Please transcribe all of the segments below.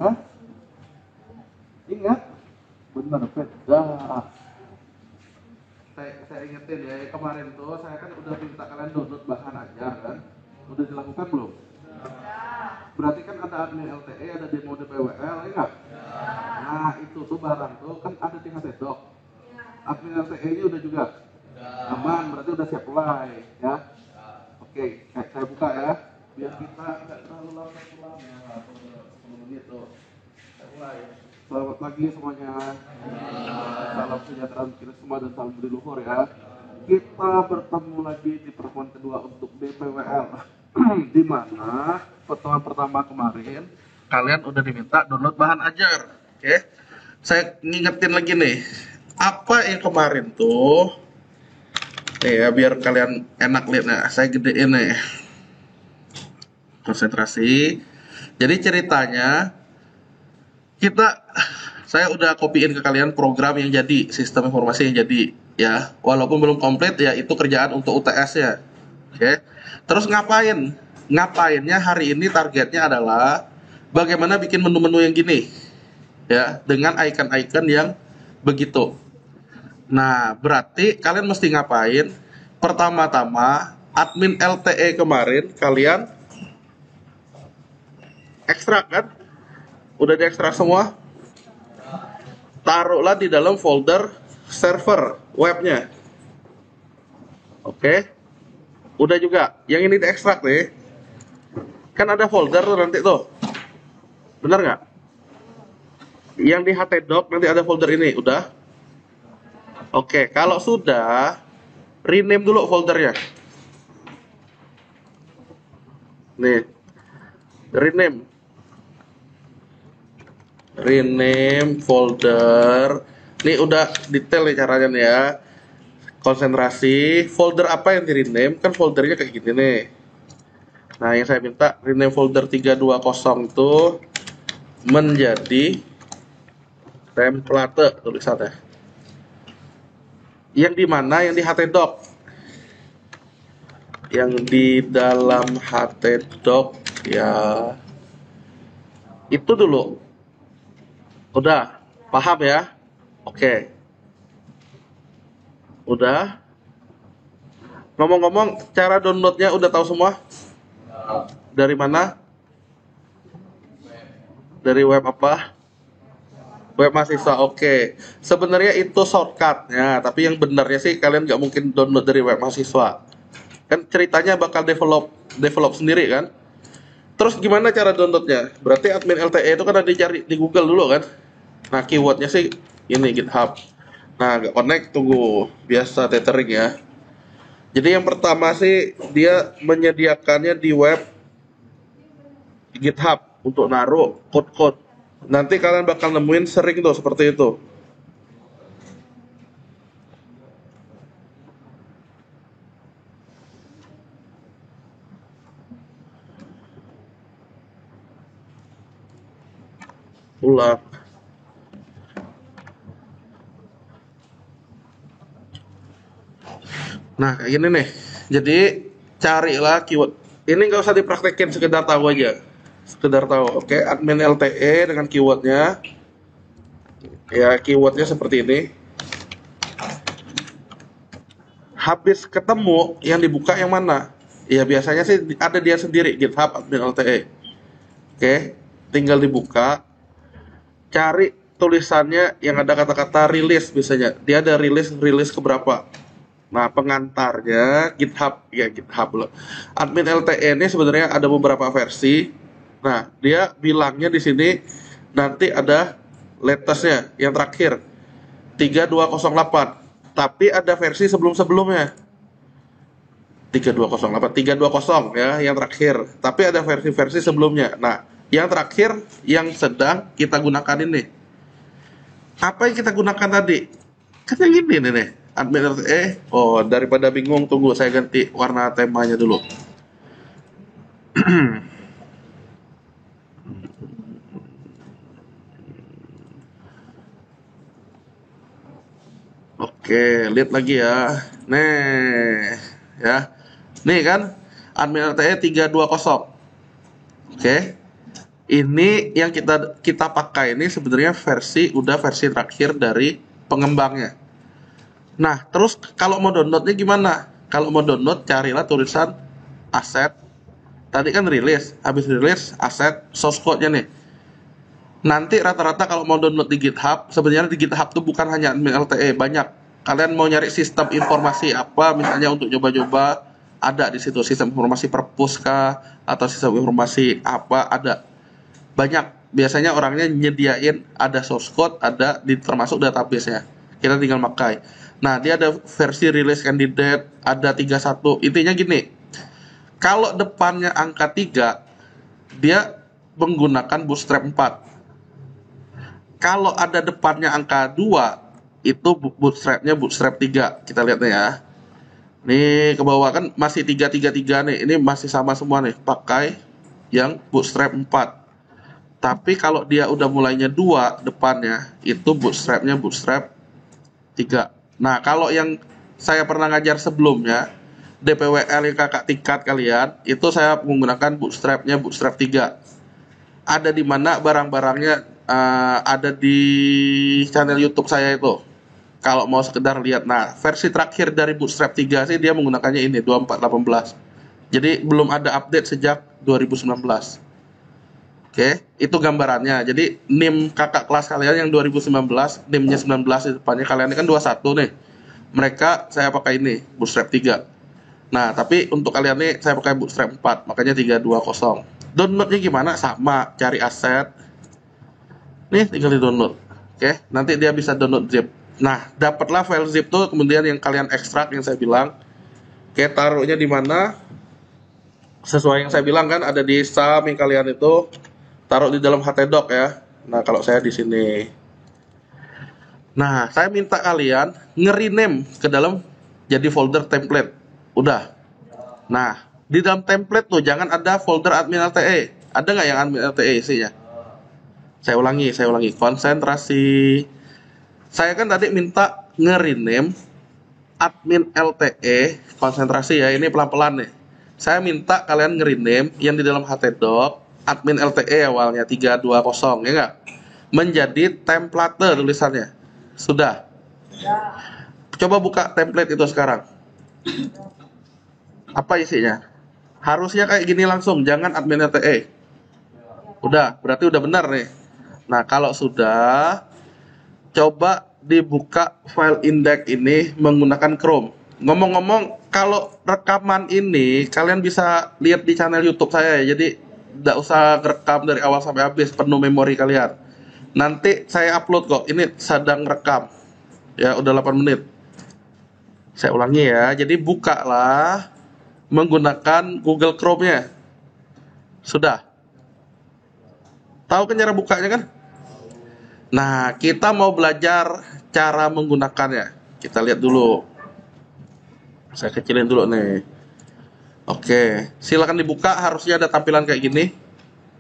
Hah? Ingat? Benar, beda. Saya ingetin ya, kemarin tuh saya kan udah minta kalian download bahan ajar kan? Udah dilakukan belum? Berarti kan ada admin LTE, ada demo DPWL, ya nggak? Nah itu tuh barang tuh kan ada di HTDoc. Admin LTE ini udah juga aman, berarti udah siap mulai ya. Oke, saya buka ya, biar kita nggak terlalu lama pulang ya, 10 menit tuh. Saya mulai. Selamat pagi semuanya. Salam sejahtera untuk kita semua dan salam budi luhur ya. Kita bertemu lagi di pertemuan kedua untuk DPWL. Di mana pertemuan pertama kemarin kalian udah diminta download bahan ajar. Oke. Saya ngingetin lagi nih. Apa yang kemarin tuh? Nih ya biar kalian enak lihatnya. Saya gedein nih. Konsentrasi. Jadi ceritanya saya udah copyin ke kalian program yang jadi, sistem informasi yang jadi ya. Walaupun belum komplit ya, itu kerjaan untuk UTS ya. Oke. Terus ngapain? Ngapainnya hari ini targetnya adalah bagaimana bikin menu-menu yang gini ya, dengan icon-icon yang begitu. Nah, berarti kalian mesti ngapain? Pertama-tama, admin LTE kemarin kalian ekstrak kan? Udah diekstrak semua? Taruhlah di dalam folder server webnya. Oke. Udah juga. Yang ini diekstrak nih. Kan ada folder tuh nanti tuh. Bener nggak? Yang di htdoc nanti ada folder ini. Udah? Oke. Kalau sudah, rename dulu foldernya. Nih. Rename folder. Ini udah detail nih caranya nih ya. Konsentrasi. Folder apa yang di rename? Kan foldernya kayak gini nih. Nah yang saya minta rename folder 320 itu menjadi template tulisannya. Yang di mana? Yang di htdoc. Yang di dalam htdoc ya. Itu dulu. Udah, paham ya? Oke. Udah. Ngomong-ngomong, cara downloadnya udah tahu semua? Dari mana? Dari web apa? Web mahasiswa. Oke. Sebenarnya itu shortcutnya, tapi yang benarnya sih kalian nggak mungkin download dari web mahasiswa. Kan ceritanya bakal develop sendiri kan? Terus gimana cara downloadnya? Berarti admin LTE itu kan ada dicari di Google dulu kan? Nah keywordnya sih ini GitHub. Nah nggak connect, tunggu, biasa tethering ya. Jadi yang pertama sih dia menyediakannya di web GitHub untuk naruh code-code. Nanti kalian bakal nemuin sering tuh seperti itu. Ulang. Nah kayak gini nih. Jadi carilah keyword. Ini nggak usah dipraktekin, sekedar tahu aja. Sekedar tahu. Oke, admin LTE dengan keywordnya. Ya keywordnya seperti ini. Habis ketemu yang dibuka yang mana? Ya biasanya sih ada dia sendiri, GitHub admin LTE. Oke, tinggal dibuka. Cari tulisannya yang ada kata-kata rilis biasanya. Dia ada rilis keberapa. Nah, pengantarnya GitHub, ya GitHub loh. Admin LTE ini sebenarnya ada beberapa versi. Nah, dia bilangnya di sini nanti ada latestnya yang terakhir 3208. Tapi ada versi sebelum-sebelumnya. 3208, 320 ya yang terakhir. Tapi ada versi-versi sebelumnya. Nah, yang terakhir yang sedang kita gunakan ini. Apa yang kita gunakan tadi? Kan yang ini nih. Admin LTE. Oh, daripada bingung, tunggu saya ganti warna temanya dulu. Oke, lihat lagi ya. Nih, ya. Nih kan admin LTE 320. Oke. Ini yang kita pakai ini sebenarnya versi terakhir dari pengembangnya. Nah, terus kalau mau downloadnya gimana? Kalau mau download, carilah tulisan aset. Tadi kan rilis, habis rilis aset source code-nya nih. Nanti rata-rata kalau mau download di GitHub, sebenarnya di GitHub tuh bukan hanya admin LTE, banyak. Kalian mau nyari sistem informasi apa, misalnya untuk coba-coba, ada di situ sistem informasi perpus kah, atau sistem informasi apa, ada. Banyak. Biasanya orangnya nyediain ada source code, ada di termasuk database-nya. Kita tinggal pakai. Nah, dia ada versi release candidate, ada 31. Intinya gini, kalau depannya angka 3, dia menggunakan bootstrap 4. Kalau ada depannya angka 2, itu bootstrapnya bootstrap 3. Kita lihat nih ya. Nih ke bawah kan masih 333 nih. Ini masih sama semua nih, pakai yang bootstrap 4. Tapi kalau dia udah mulainya 2 depannya, itu bootstrapnya bootstrap 3. Nah, kalau yang saya pernah ngajar sebelumnya, DPWL yang kakak tingkat kalian, itu saya menggunakan bootstrapnya bootstrap 3. Ada di mana barang-barangnya, ada di channel YouTube saya itu. Kalau mau sekedar lihat. Nah, versi terakhir dari bootstrap 3 sih dia menggunakannya ini 2418. Jadi belum ada update sejak 2019. Oke, itu gambarannya. Jadi NIM kakak kelas kalian yang 2019, NIM-nya 19 di depannya, kalian ini kan 21 nih. Mereka saya pakai ini, bootstrap 3. Nah, tapi untuk kalian nih saya pakai bootstrap 4, makanya 320. Downloadnya gimana? Sama, cari aset. Nih, tinggal di-download. Oke, nanti dia bisa download zip. Nah, dapatlah file zip tuh, kemudian yang kalian ekstrak yang saya bilang. Oke, taruhnya di mana? Sesuai yang saya bilang kan, ada di samping kalian itu. Taruh di dalam htdoc ya. Nah, kalau saya di sini. Nah, saya minta kalian nge-rename ke dalam jadi folder template. Udah. Nah, di dalam template tuh jangan ada folder admin LTE. Ada nggak yang admin LTE isinya? Saya ulangi. Konsentrasi. Saya kan tadi minta nge-rename admin LTE konsentrasi ya. Ini pelan-pelan nih. Saya minta kalian nge-rename yang di dalam htdoc admin LTE awalnya 320 ya enggak? Menjadi template tulisannya. Sudah. Coba buka template itu sekarang. Apa isinya? Harusnya kayak gini langsung, jangan admin LTE. Udah, berarti udah benar nih. Nah, kalau sudah, coba dibuka file index ini menggunakan Chrome. Ngomong-ngomong, kalau rekaman ini kalian bisa lihat di channel YouTube saya ya. Jadi tidak usah rekam dari awal sampai habis, penuh memori kalian. Nanti saya upload kok. Ini sedang rekam. Ya, udah 8 menit. Saya ulangi ya. Jadi bukalah menggunakan Google Chrome-nya. Sudah. Tahu kan cara bukanya kan? Nah, kita mau belajar cara menggunakannya. Kita lihat dulu. Saya kecilin dulu nih. Oke, silakan dibuka. Harusnya ada tampilan kayak gini.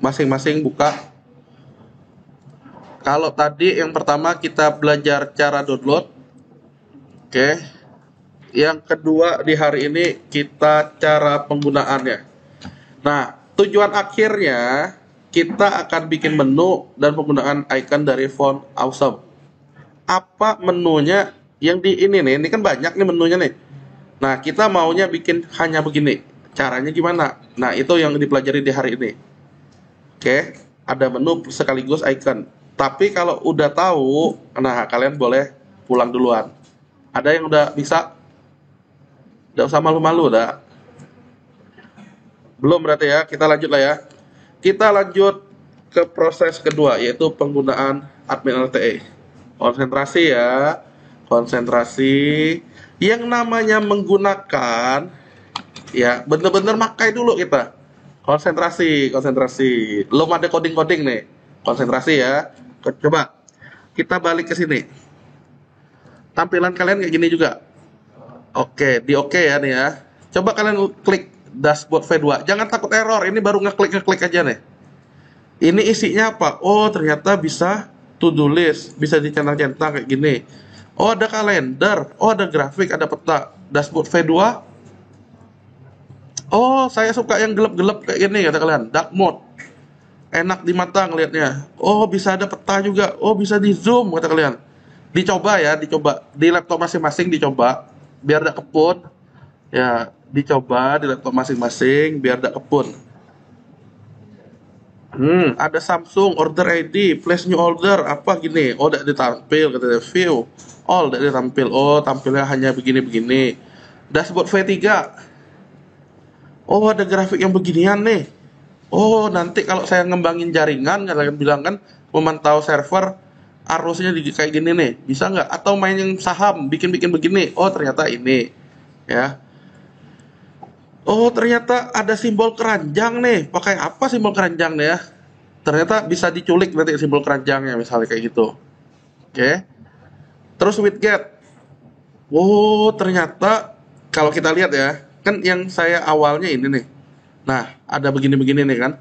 Masing-masing buka. Kalau tadi yang pertama kita belajar cara download. Oke. Yang kedua di hari ini kita cara penggunaannya. Nah, tujuan akhirnya kita akan bikin menu dan penggunaan icon dari font Awesome. Apa menunya yang di ini nih? Ini kan banyak nih menunya nih. Nah, kita maunya bikin hanya begini. Caranya gimana? Nah, itu yang dipelajari di hari ini. Oke, ada menu sekaligus icon. Tapi kalau udah tahu, nah kalian boleh pulang duluan. Ada yang udah bisa? Udah usah malu-malu, udah. Belum berarti ya, kita lanjut lah ya. Kita lanjut ke proses kedua, yaitu penggunaan admin LTE. Konsentrasi ya, konsentrasi. Yang namanya menggunakan, ya bener-bener makai dulu kita. Konsentrasi. Belum ada coding-coding nih. Konsentrasi ya. Coba kita balik ke sini. Tampilan kalian kayak gini juga. Oke, di oke ya nih ya. Coba kalian klik dashboard V2. Jangan takut error. Ini baru ngeklik aja nih. Ini isinya apa? Oh, ternyata bisa to-do list, bisa dicentang-centang kayak gini. Oh, ada kalender. Oh, ada grafik, ada peta. Dashboard V2. Oh, saya suka yang gelap-gelap kayak gini, kata kalian. Dark mode. enak di mata ngelihatnya. Oh, bisa ada peta juga. Oh, bisa di zoom kata kalian. Dicoba ya, dicoba di laptop masing-masing, dicoba biar tidak kepun. Ya, dicoba di laptop masing-masing biar tidak kepun. Ada Samsung order ID, place new order, apa gini? Oh, tidak ditampil katanya. View, all tidak ditampil. Oh, tampilnya hanya begini-begini. Dashboard V3. Oh, ada grafik yang beginian nih. Oh, nanti kalau saya ngembangin jaringan, kalian bilang kan memantau server arusnya kayak gini nih, bisa nggak? Atau main yang saham, bikin-bikin begini. Oh, ternyata ini, ya. Oh, ternyata ada simbol keranjang nih. Pakai apa simbol keranjang nih ya? Ternyata bisa diculik nanti simbol keranjangnya, misalnya kayak gitu. Oke. Terus widget. Oh, ternyata kalau kita lihat ya, kan yang saya awalnya ini nih. Nah, ada begini-begini nih kan.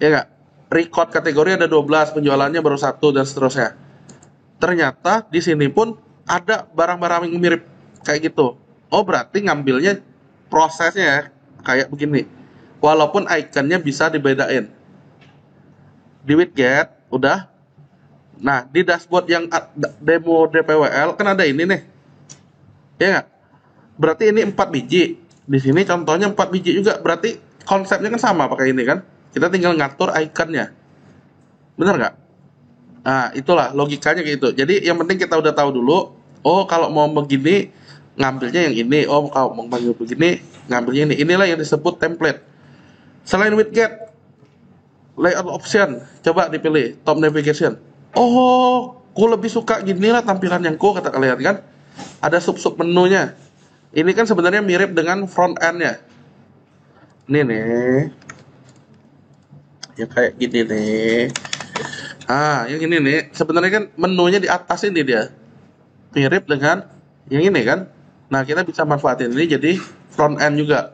Ya nggak? Record kategori ada 12, penjualannya baru satu dan seterusnya. Ternyata di sini pun ada barang-barang yang mirip kayak gitu. Oh, berarti ngambilnya prosesnya ya, kayak begini. Walaupun ikonnya bisa dibedain. Di widget udah. Nah, di dashboard yang demo DPWL kan ada ini nih. Ya nggak? Berarti ini 4 biji. Di sini contohnya 4 biji juga. Berarti konsepnya kan sama pakai ini kan. Kita tinggal ngatur ikonnya. Bener nggak? Nah, itulah logikanya gitu. Jadi yang penting kita udah tahu dulu. Oh, kalau mau begini ngambilnya yang ini. Oh, kalau mau panggil begini ngambilnya ini. Inilah yang disebut template. Selain widget, layout option, coba dipilih top navigation. Oh, ku lebih suka gini lah tampilan yang ku kata kalian kan. Ada sub-sub menunya. Ini kan sebenarnya mirip dengan front end-nya. Ini nih. Ya kayak gini nih. Yang ini nih, sebenarnya kan menunya di atas ini dia. Mirip dengan yang ini kan. Nah, kita bisa manfaatin ini jadi front end juga.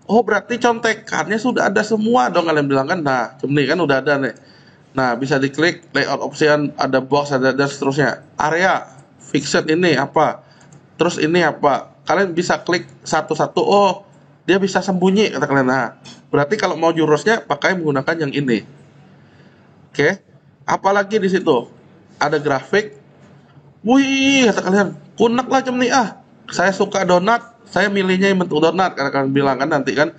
Oh, berarti contekannya sudah ada semua dong kalian bilang kan. Nah, ini kan udah ada nih. Nah, bisa diklik layout option, ada box, ada dan seterusnya. Area, fixed ini apa? Terus ini apa? Kalian bisa klik satu-satu. Oh, dia bisa sembunyi kata kalian. Nah, berarti kalau mau jurusnya pakai menggunakan yang ini. Oke. Apalagi di situ? Ada grafik. Wih, kata kalian, kunek lah nih Saya suka donat, saya milihnya yang bentuk donat. Karena kalian bilang kan nanti kan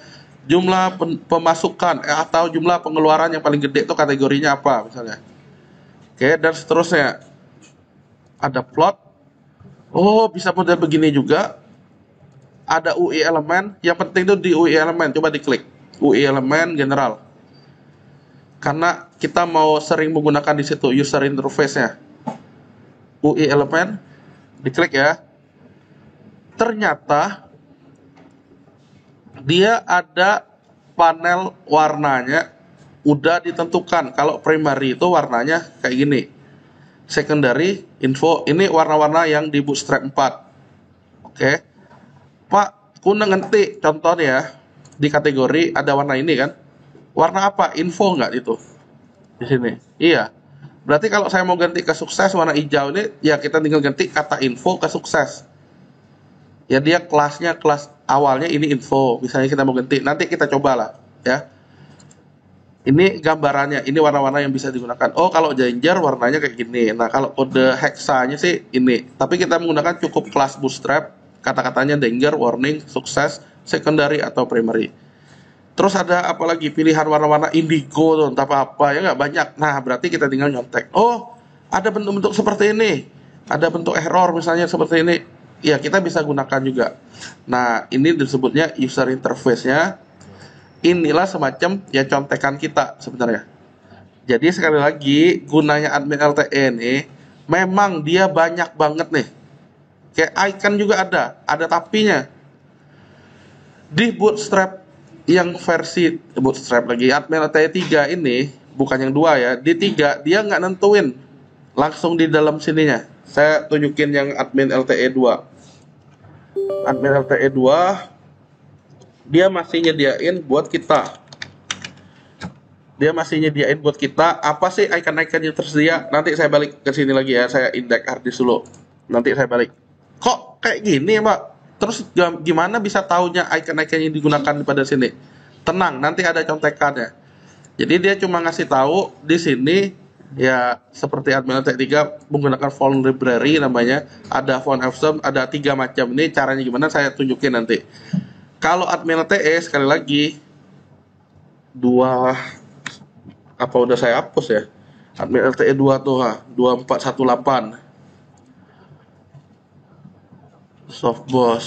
jumlah pemasukan atau jumlah pengeluaran yang paling gede itu kategorinya apa misalnya. Oke, dan seterusnya. Ada plot. Oh, bisa model begini juga. Ada UI elemen. Yang penting itu di UI elemen. Coba diklik. UI elemen general. Karena kita mau sering menggunakan di situ user interface-nya. UI elemen. Diklik ya. Ternyata dia ada panel warnanya udah ditentukan. Kalau primary itu warnanya kayak gini. Secondary info ini warna-warna yang di Bootstrap 4. Oke. Pak, kuna ngerti contohnya ya. Di kategori ada warna ini kan. Warna apa? Info nggak itu? Di sini. Iya. Berarti kalau saya mau ganti ke sukses warna hijau ini, ya kita tinggal ganti kata info ke sukses. Ya dia kelasnya kelas awalnya ini info. Misalnya kita mau ganti, nanti kita cobalah ya. Ini gambarannya, ini warna-warna yang bisa digunakan. Oh, kalau Ginger warnanya kayak gini. Nah, kalau kode hexanya sih ini. Tapi kita menggunakan cukup kelas Bootstrap, kata-katanya danger, warning, sukses, secondary atau primary. Terus ada apalagi pilihan warna-warna indigo tuh, entah apa-apa ya nggak banyak. Nah, berarti kita tinggal nyontek. Oh, ada bentuk-bentuk seperti ini. Ada bentuk error misalnya seperti ini. Ya, kita bisa gunakan juga. Nah, ini disebutnya user interface-nya. Inilah semacam ya contekan kita sebenarnya. Jadi sekali lagi gunanya admin LTE ini memang dia banyak banget nih. Kayak icon juga ada tapinya. Di Bootstrap yang versi Bootstrap lagi admin LTE 3 ini bukan yang 2 ya. Di 3 dia nggak nentuin langsung di dalam sininya. Saya tunjukin yang admin LTE 2. Admin LTE 2 dia masih nyediain buat kita. Apa sih icon-icon yang tersedia? Nanti saya balik ke sini lagi ya. Saya indeks harddisk dulu. Nanti saya balik. Kok kayak gini, Pak? Terus gimana bisa taunya icon-icon yang digunakan pada sini? Tenang, nanti ada contekannya. Jadi dia cuma ngasih tahu di sini ya seperti admin LTE 3 menggunakan font library namanya, ada font awesome, ada 3 macam. Ini caranya gimana saya tunjukin nanti. Kalau admin LTE sekali lagi dua apa udah saya hapus ya. Admin LTE 2 tuh 2418 Softbox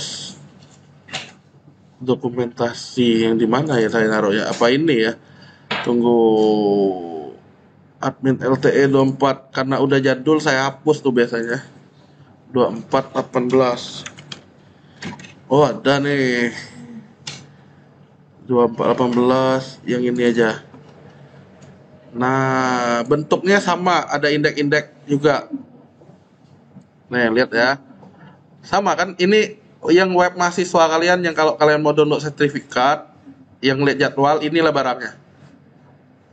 dokumentasi yang di mana ya saya naruh ya? Apa ini ya? Tunggu, admin LTE 24 karena udah jadul saya hapus tuh biasanya. 2418. Oh, ada nih. 2418 yang ini aja. Nah, bentuknya sama, ada indeks-indeks juga. Nih, lihat ya. Sama kan? Ini yang web mahasiswa kalian yang kalau kalian mau download sertifikat, yang lihat jadwal, inilah barangnya.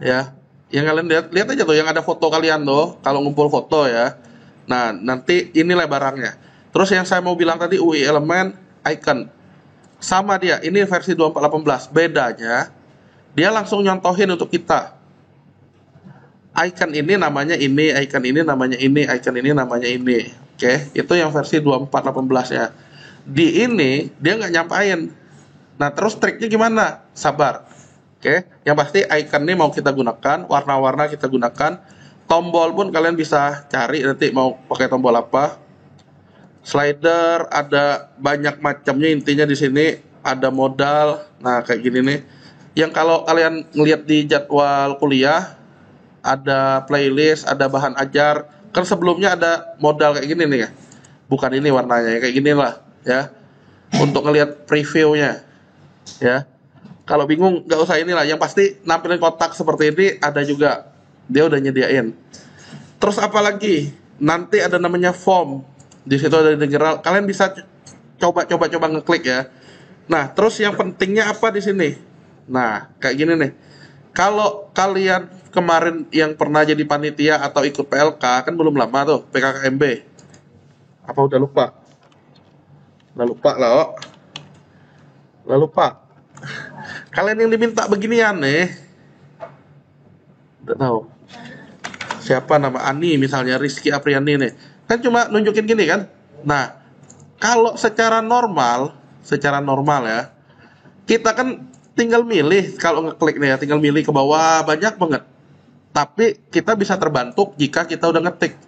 Ya, yang kalian lihat aja tuh yang ada foto kalian tuh, kalau ngumpul foto ya. Nah, nanti inilah barangnya. Terus yang saya mau bilang tadi UI elemen icon. Sama dia, ini versi 2418. Bedanya dia langsung nyontohin untuk kita. Icon ini namanya ini, icon ini namanya ini, icon ini namanya ini. Oke, itu yang versi 2418 ya. Di ini dia nggak nyampain. Nah, terus triknya gimana? Sabar. Oke, yang pasti icon ini mau kita gunakan, warna-warna kita gunakan, tombol pun kalian bisa cari nanti mau pakai tombol apa. Slider ada banyak macamnya, intinya di sini ada modal. Nah, kayak gini nih. Yang kalau kalian ngelihat di jadwal kuliah ada playlist, ada bahan ajar. Kan sebelumnya ada modal kayak gini nih ya. Bukan ini warnanya, kayak gini lah ya. Untuk ngelihat previewnya ya. Kalau bingung nggak usah inilah, yang pasti nampilin kotak seperti ini ada juga, dia udah nyediain. Terus apa lagi? Nanti ada namanya form, di situ ada general, kalian bisa coba ngeklik ya. Nah, terus yang pentingnya apa di sini? Nah, kayak gini nih. Kalau kalian kemarin yang pernah jadi panitia atau ikut PLK, kan belum lama tuh PKKMB. Apa udah lupa? Udah lupa lah, oh. Udah lupa. Kalian yang diminta beginian nih, tidak tahu siapa nama, Ani misalnya, Rizky Apriani nih, kan cuma nunjukin gini kan. Nah, kalau secara normal ya, kita kan tinggal milih, kalau ngeklik nih ya, tinggal milih ke bawah banyak banget. Tapi kita bisa terbantu jika kita udah ngetik.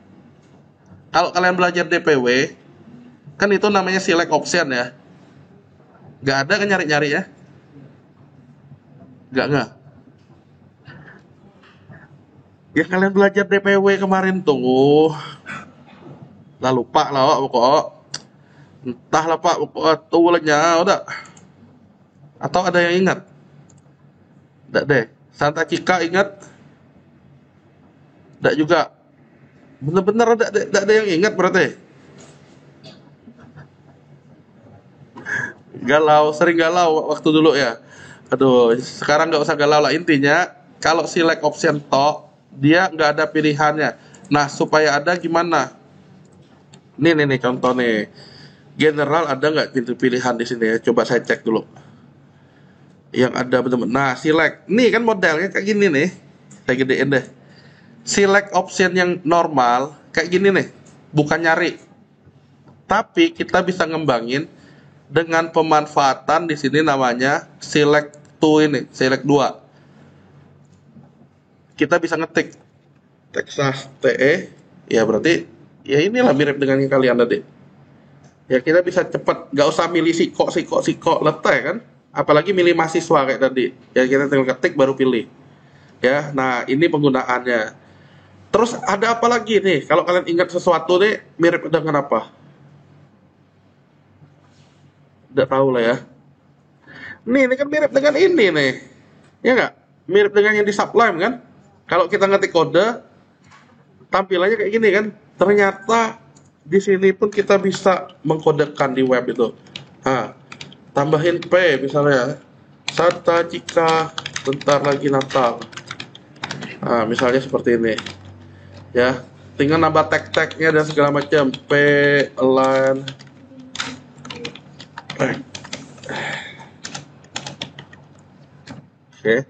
Kalau kalian belajar DPW, kan itu namanya select option ya. Nggak ada kan nyari-nyari ya? Nggak. Ya kalian belajar DPW kemarin tuh, lah lupa lah pokok. Entah lah Pak, pokok tulisnya udah. Atau ada yang ingat? Nggak deh. Santa Cika ingat? Nggak juga. Bener-bener ada yang ingat berarti. Galau, sering galau waktu dulu ya. Aduh, sekarang nggak usah galau lah. Intinya, kalau select option to, dia nggak ada pilihannya. Nah, supaya ada gimana? Nih contoh nih. General ada nggak pintu pilihan di sini ya? Coba saya cek dulu. Yang ada betul-betul. Nah, select. Nih kan modelnya kayak gini nih. Saya gedein deh. Select option yang normal kayak gini nih. Bukan nyari. Tapi kita bisa ngembangin dengan pemanfaatan di sini namanya select to ini, select 2. Kita bisa ngetik Texas TE, ya berarti ya inilah mirip dengan yang kalian tadi. Ya kita bisa cepat, nggak usah milih siko letai kan. Apalagi milih mahasiswa kayak tadi. Ya kita tinggal ketik baru pilih. Ya, nah ini penggunaannya. Terus ada apa lagi nih? Kalau kalian ingat sesuatu nih mirip dengan apa? Udah tahu lah ya. Ini kan mirip dengan ini nih. Ya nggak? Mirip dengan yang di Sublime kan? Kalau kita ngetik kode, tampilannya kayak gini kan? Ternyata di sini pun kita bisa mengkodekan di web itu. Nah, tambahin P misalnya. Santa Cika bentar lagi Natal. Nah, misalnya seperti ini. Ya, tinggal nambah tag-tagnya dan segala macam. P align. Oke,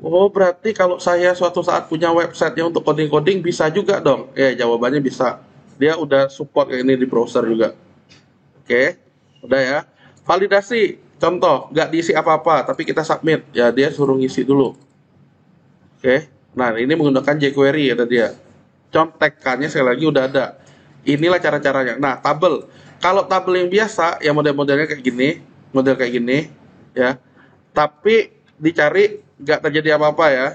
Oh, berarti kalau saya suatu saat punya websitenya untuk coding-coding bisa juga dong? Jawabannya bisa. Dia udah support kayak ini di browser juga. Oke, udah ya. Validasi, contoh, nggak diisi apa-apa, tapi kita submit. Ya, dia suruh ngisi dulu. Oke, nah ini menggunakan jQuery ada dia. Contekannya sekali lagi udah ada. Inilah cara-caranya. Nah, tabel. Kalau tabel yang biasa, yang model-modelnya kayak gini, model kayak gini, ya. Tapi dicari nggak terjadi apa-apa ya.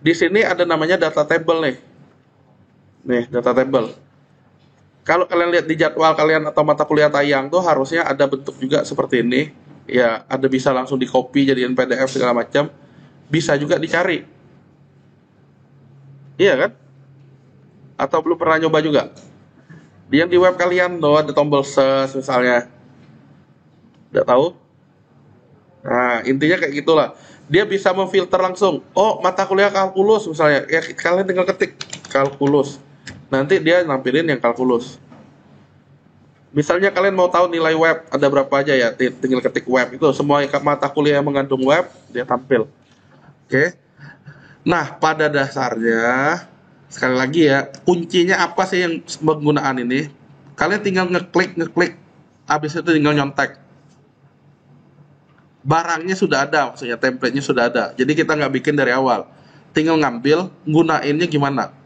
Di sini ada namanya data table nih. Nih, data table. Kalau kalian lihat di jadwal kalian atau mata kuliah tayang tuh harusnya ada bentuk juga seperti ini. Ya, ada bisa langsung di copy jadiin PDF segala macam. Bisa juga dicari. Iya kan? Atau belum pernah nyoba juga? Yang di web kalian tuh ada tombol search misalnya. Nggak tahu? Nah, intinya kayak gitulah. Dia bisa memfilter langsung. Oh, mata kuliah kalkulus misalnya. Ya, kalian tinggal ketik kalkulus. Nanti dia nampilin yang kalkulus. Misalnya kalian mau tahu nilai web ada berapa aja ya, tinggal ketik web itu semua mata kuliah yang mengandung web dia tampil. Oke. Nah, pada dasarnya sekali lagi ya, kuncinya apa sih yang penggunaan ini? Kalian tinggal ngeklik, habis itu tinggal nyontek. Barangnya sudah ada, maksudnya template-nya sudah ada. Jadi kita nggak bikin dari awal. Tinggal ngambil, gunainnya gimana.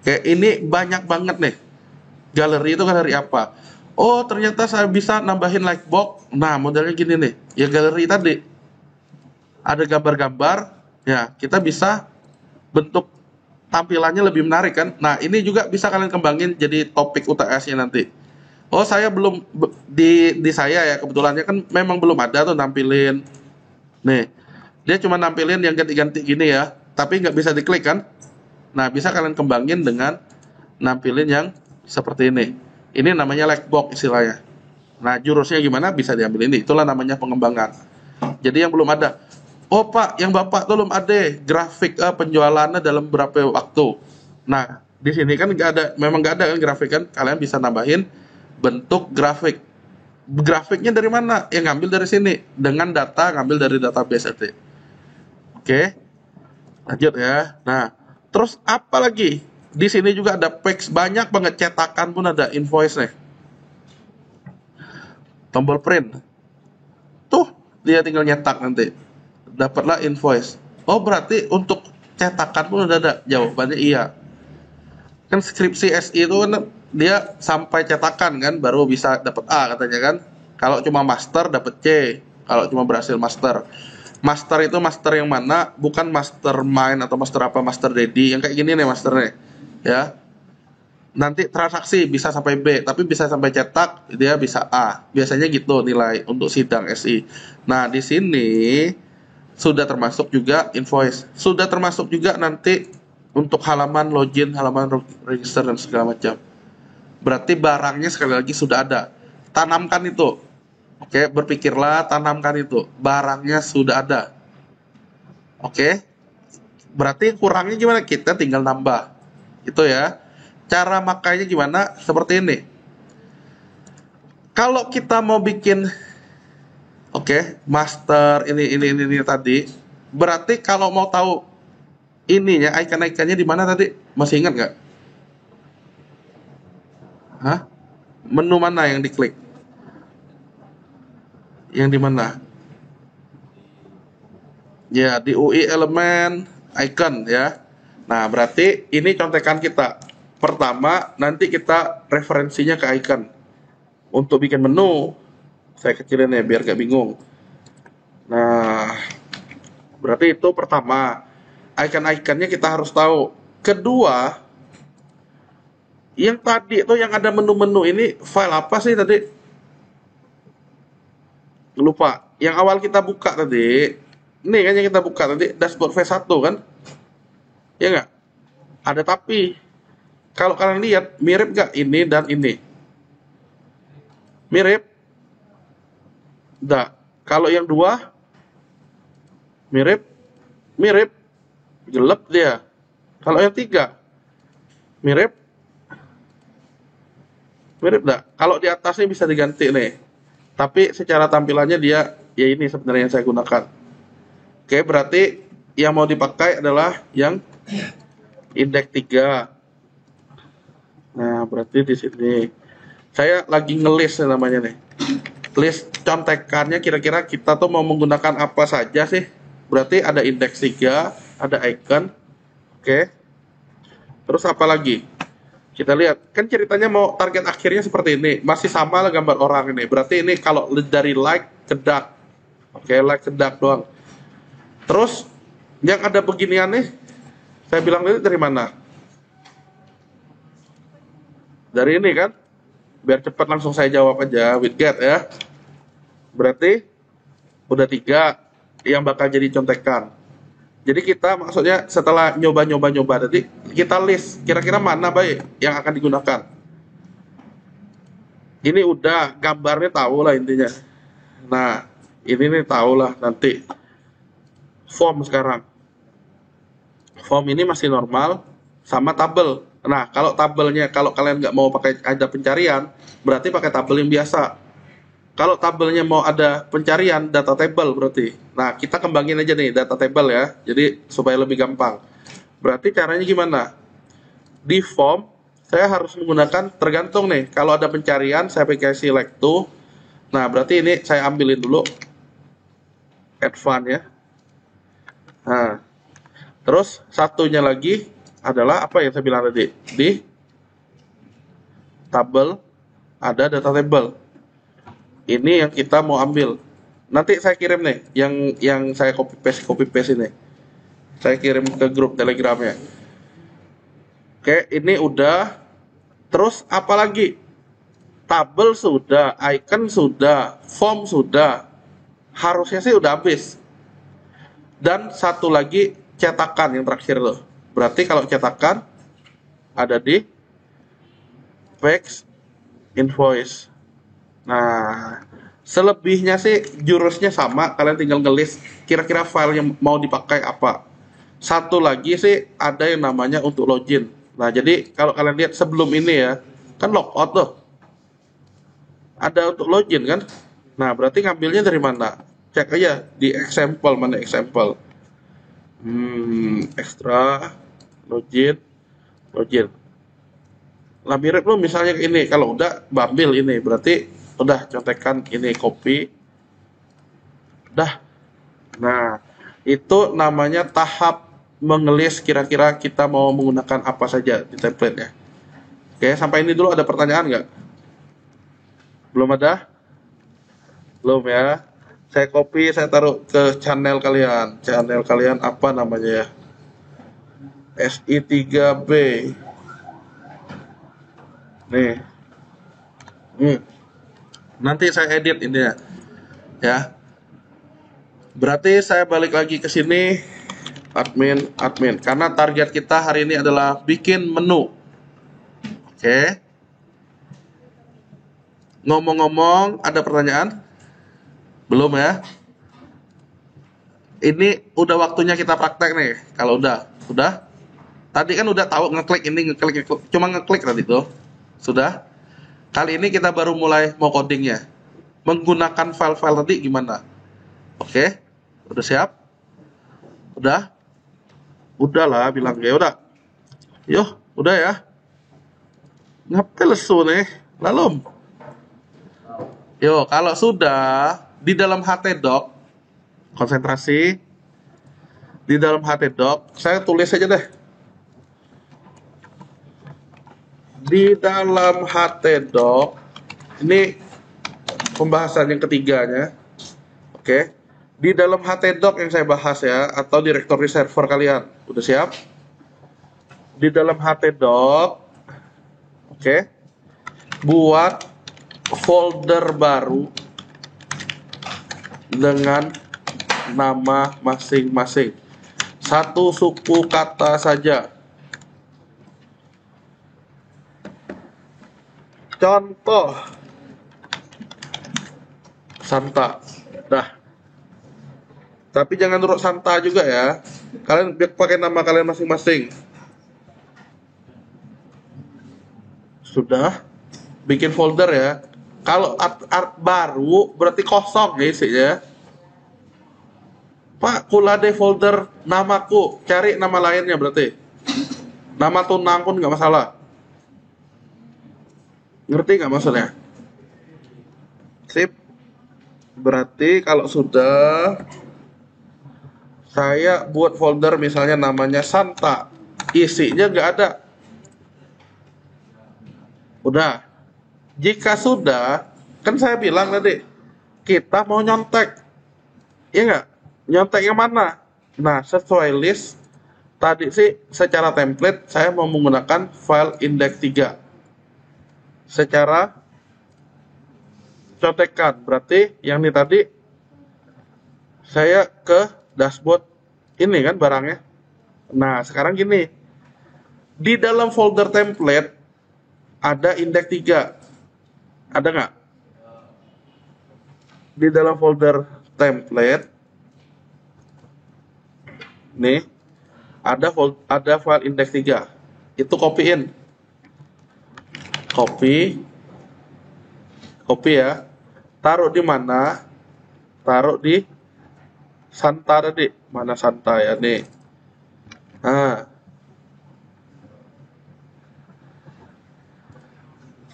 Kayak ini banyak banget nih. Galeri itu galeri apa? Oh, ternyata saya bisa nambahin lightbox. Nah, modelnya gini nih. Ya galeri tadi. Ada gambar-gambar. Ya, kita bisa bentuk tampilannya lebih menarik kan. Nah, ini juga bisa kalian kembangin jadi topik UTS-nya nanti. Oh, saya belum di saya ya kebetulannya kan memang belum ada tuh nampilin. Nih, dia cuma nampilin yang ganti-ganti gini ya, tapi nggak bisa diklik kan. Nah, bisa kalian kembangin dengan nampilin yang seperti ini. Ini namanya lightbox istilahnya. Nah, jurusnya gimana bisa diambil ini. Itulah namanya pengembangan. Jadi yang belum ada. Oh Pak, yang Bapak tuh belum ada grafik penjualannya dalam berapa waktu. Nah, di sini kan nggak ada, memang nggak ada kan grafik kan. Kalian bisa nambahin bentuk grafik. Grafiknya dari mana? Yang ngambil dari sini. Dengan data, ngambil dari database itu. Oke, lanjut ya. Nah, terus apa lagi? Di sini juga ada page, banyak banget cetakan pun ada invoice nih. Tombol print. Tuh, dia tinggal nyetak nanti. Dapatlah invoice. Oh, berarti untuk cetakan pun udah ada. Jawabannya iya. Kan skripsi SI itu kan dia sampai cetakan kan baru bisa dapat A katanya kan. Kalau cuma master dapat C. Kalau cuma berhasil master. Master itu master yang mana? Bukan mastermind atau master apa, master daddy. Yang kayak gini nih masternya. Ya. Nanti transaksi bisa sampai B, tapi bisa sampai cetak dia bisa A. Biasanya gitu nilai untuk sidang SI. Nah, di sini sudah termasuk juga invoice. Sudah termasuk juga nanti untuk halaman login, halaman register dan segala macam. Berarti barangnya sekali lagi sudah ada. Tanamkan itu. Oke, berpikirlah tanamkan itu. Barangnya sudah ada. Oke. Berarti kurangnya gimana? Kita tinggal nambah. Itu ya. Cara makanya gimana? Seperti ini. Kalau kita mau bikin master ini tadi, berarti kalau mau tahu ininya icon-iconnya di mana tadi? Masih ingat nggak? Hah? Menu mana yang diklik? Yang di mana? Ya, di UI elemen icon ya. Nah, berarti ini contekan kita. Pertama, nanti kita referensinya ke icon. Untuk bikin menu, saya kecilin ya biar gak bingung. Nah, berarti itu pertama. Icon-iconnya kita harus tahu. Kedua, yang tadi itu yang ada menu-menu ini file apa sih tadi? Lupa. Yang awal kita buka tadi, ini kan yang kita buka tadi dashboard V1 kan? Ya nggak? Ada tapi. Kalau kalian lihat mirip nggak ini dan ini? Mirip? Nggak. Kalau yang dua mirip? Mirip. Gelap dia. Kalau yang tiga mirip? Mirip nggak? Kalau di atasnya bisa diganti nih. Tapi secara tampilannya dia ya ini sebenarnya yang saya gunakan. Oke, berarti yang mau dipakai adalah yang indeks 3. Nah, berarti di sini saya lagi ngelis namanya nih. List contekannya kira-kira kita tuh mau menggunakan apa saja sih? Berarti ada indeks 3, ada icon. Oke. Terus apa lagi? Kita lihat, kan ceritanya mau target akhirnya seperti ini. Masih sama lah gambar orang ini. Berarti ini kalau dari like ke dark. Oke, like ke dark doang. Terus yang ada beginian nih, saya bilang tadi dari mana? Dari ini kan? Biar cepat langsung saya jawab aja, widget ya. Berarti udah 3 yang bakal jadi contekan. Jadi kita maksudnya setelah nyoba tadi, kita list kira-kira mana baik yang akan digunakan. Ini udah gambarnya tahu lah intinya. Nah, ini nih tahu lah nanti. Form sekarang. Form ini masih normal sama tabel. Nah, kalau tabelnya, kalau kalian nggak mau pakai ada pencarian, berarti pakai tabel yang biasa. Kalau tabelnya mau ada pencarian, data table berarti. Nah, kita kembangin aja nih data table ya. Jadi supaya lebih gampang. Berarti caranya gimana? Di form, saya harus menggunakan tergantung nih. Kalau ada pencarian, saya pakai select to. Nah, berarti ini saya ambilin dulu advance ya. Nah, terus satunya lagi adalah apa yang saya bilang tadi? Di tabel ada data table. Ini yang kita mau ambil. Nanti saya kirim nih yang saya copy paste ini. Saya kirim ke grup Telegramnya. Oke, ini udah. Terus apa lagi? Tabel sudah, icon sudah, form sudah. Harusnya sih udah habis. Dan satu lagi cetakan yang terakhir loh. Berarti kalau cetakan ada di fax invoice. Nah, selebihnya sih jurusnya sama, kalian tinggal ngelis kira-kira file yang mau dipakai apa. Satu lagi sih ada yang namanya untuk login. Nah, jadi kalau kalian lihat sebelum ini ya, kan logout tuh. Ada untuk login kan? Nah, berarti ngambilnya dari mana? Cek aja di example, mana example. Extra, login, login. Lah mirip lo misalnya ini, kalau udah ambil ini, berarti udah contekan ini copy. Udah. Nah, itu namanya tahap mengelis kira-kira kita mau menggunakan apa saja di template-nya. Oke, sampai ini dulu ada pertanyaan nggak? Belum ada? Belum ya. Saya copy, saya taruh ke channel kalian. Channel kalian apa namanya ya? SI3B. Nih. Nanti saya edit ini ya. Berarti saya balik lagi ke sini admin karena target kita hari ini adalah bikin menu. Oke. Ngomong-ngomong, ada pertanyaan? Belum ya? Ini udah waktunya kita praktek nih. Kalau udah. Tadi kan udah tahu ngeklik ini, ngeklik, cuma ngeklik tadi tuh. Sudah. Kali ini kita baru mulai mau codingnya. Menggunakan file-file tadi gimana? Oke. Udah siap? Udah? Udah lah bilang ya udah. Yo, udah ya. Ngapain lesu nih? Lalu. Yo, kalau sudah di dalam htdoc konsentrasi di dalam htdoc, saya tulis aja deh. Di dalam htdoc ini pembahasan yang ketiganya. Oke. Di dalam htdoc yang saya bahas ya, atau directory server kalian. Udah siap? Di dalam htdoc, oke. Buat folder baru dengan nama masing-masing. Satu suku kata saja. Contoh Santa. Dah. Tapi jangan turut Santa juga ya. Kalian pakai nama kalian masing-masing. Sudah. Bikin folder ya. Kalau art baru berarti kosong ya isinya. Pak, kulade folder namaku, cari nama lainnya berarti. Nama tunang pun nggak masalah. Ngerti nggak maksudnya? Sip. Berarti kalau sudah saya buat folder misalnya namanya Santa, isinya nggak ada. Udah. Jika sudah, kan saya bilang tadi, kita mau nyontek. Iya nggak? Nyontek yang mana? Nah, sesuai list, tadi sih secara template, saya mau menggunakan file index 3. Secara contekan, berarti yang ini tadi, saya ke dashboard ini kan barangnya. Nah, sekarang gini, di dalam folder template, ada index 3. Ada nggak? Di dalam folder template nih ada file index 3. Itu copyin. Copy ya. Taruh di mana? Taruh di Santa tadi. Mana Santa ya nih. Nah,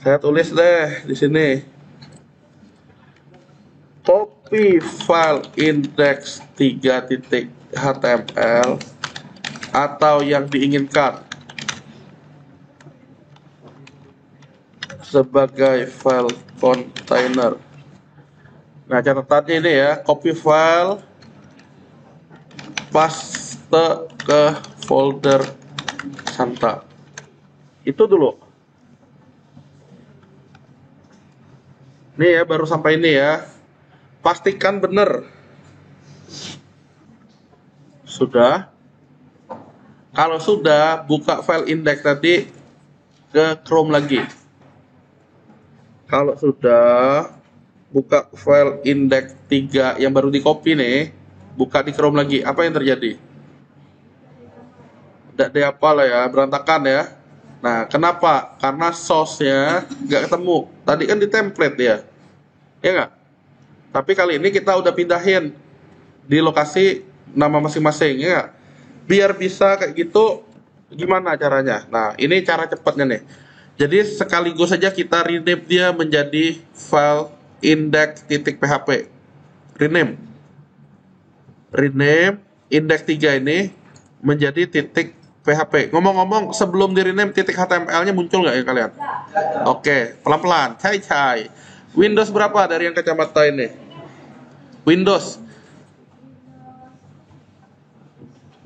saya tulis deh di sini. Copy file index 3.html atau yang diinginkan sebagai file container. Nah, catatannya ini ya, copy file, paste ke folder Santa. Itu dulu. Nih ya, baru sampai ini ya. Pastikan benar. Sudah. Kalau sudah, buka file index tadi ke Chrome lagi. Kalau sudah, buka file index 3 yang baru di copy nih, buka di Chrome lagi. Apa yang terjadi? Tidak ada apa lah ya, berantakan ya. Nah, kenapa? Karena source-nya nggak ketemu. Tadi kan di template ya. Ya nggak? Tapi kali ini kita udah pindahin di lokasi nama masing-masing, ya nggak? Biar bisa kayak gitu, gimana caranya? Nah, ini cara cepatnya nih. Jadi sekaligus saja kita rename dia menjadi file index.php. Rename index 3 ini menjadi .php. Ngomong-ngomong, sebelum di rename .html-nya muncul nggak ya kalian? Oke, pelan-pelan, cai. Windows berapa dari yang kacamata ini? Windows.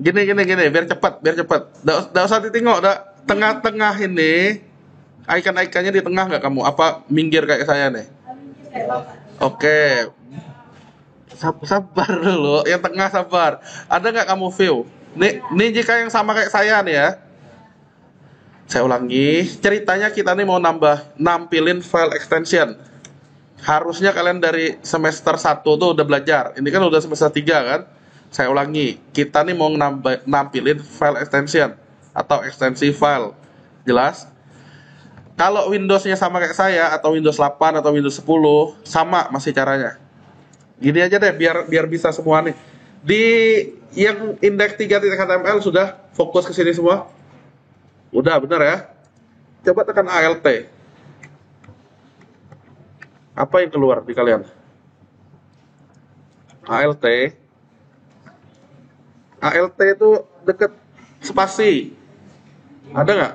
Gini, biar cepat. Nggak usah ditengok, tengah-tengah ini, icon-iconnya di tengah nggak kamu? Apa minggir kayak saya nih? Oke. Sabar dulu, yang tengah sabar. Ada nggak kamu view? Nih jika yang sama kayak saya nih ya. Saya ulangi, ceritanya kita nih mau nampilin file extension. Harusnya kalian dari semester 1 tuh udah belajar. Ini kan udah semester 3 kan? Saya ulangi, kita nih mau nampilin file extension atau ekstensi file. Jelas? Kalau Windows-nya sama kayak saya atau Windows 8 atau Windows 10, sama masih caranya. Gini aja deh biar bisa semua nih. Di yang index 3.html sudah fokus ke sini semua? Udah, bener ya? Coba tekan ALT. Apa yang keluar di kalian? ALT itu deket spasi. Ada nggak?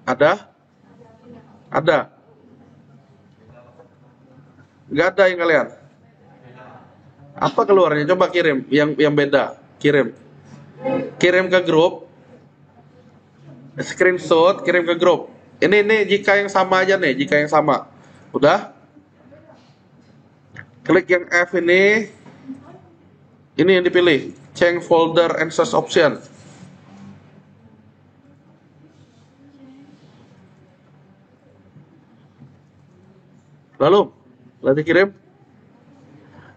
Ada? Nggak ada yang kalian? Apa keluarnya? Coba kirim yang beda. Kirim ke grup. Screenshot, kirim ke grup. Ini jika yang sama aja nih, jika yang sama. Udah? Klik yang F ini yang dipilih. Change folder and source option. Lalu kirim.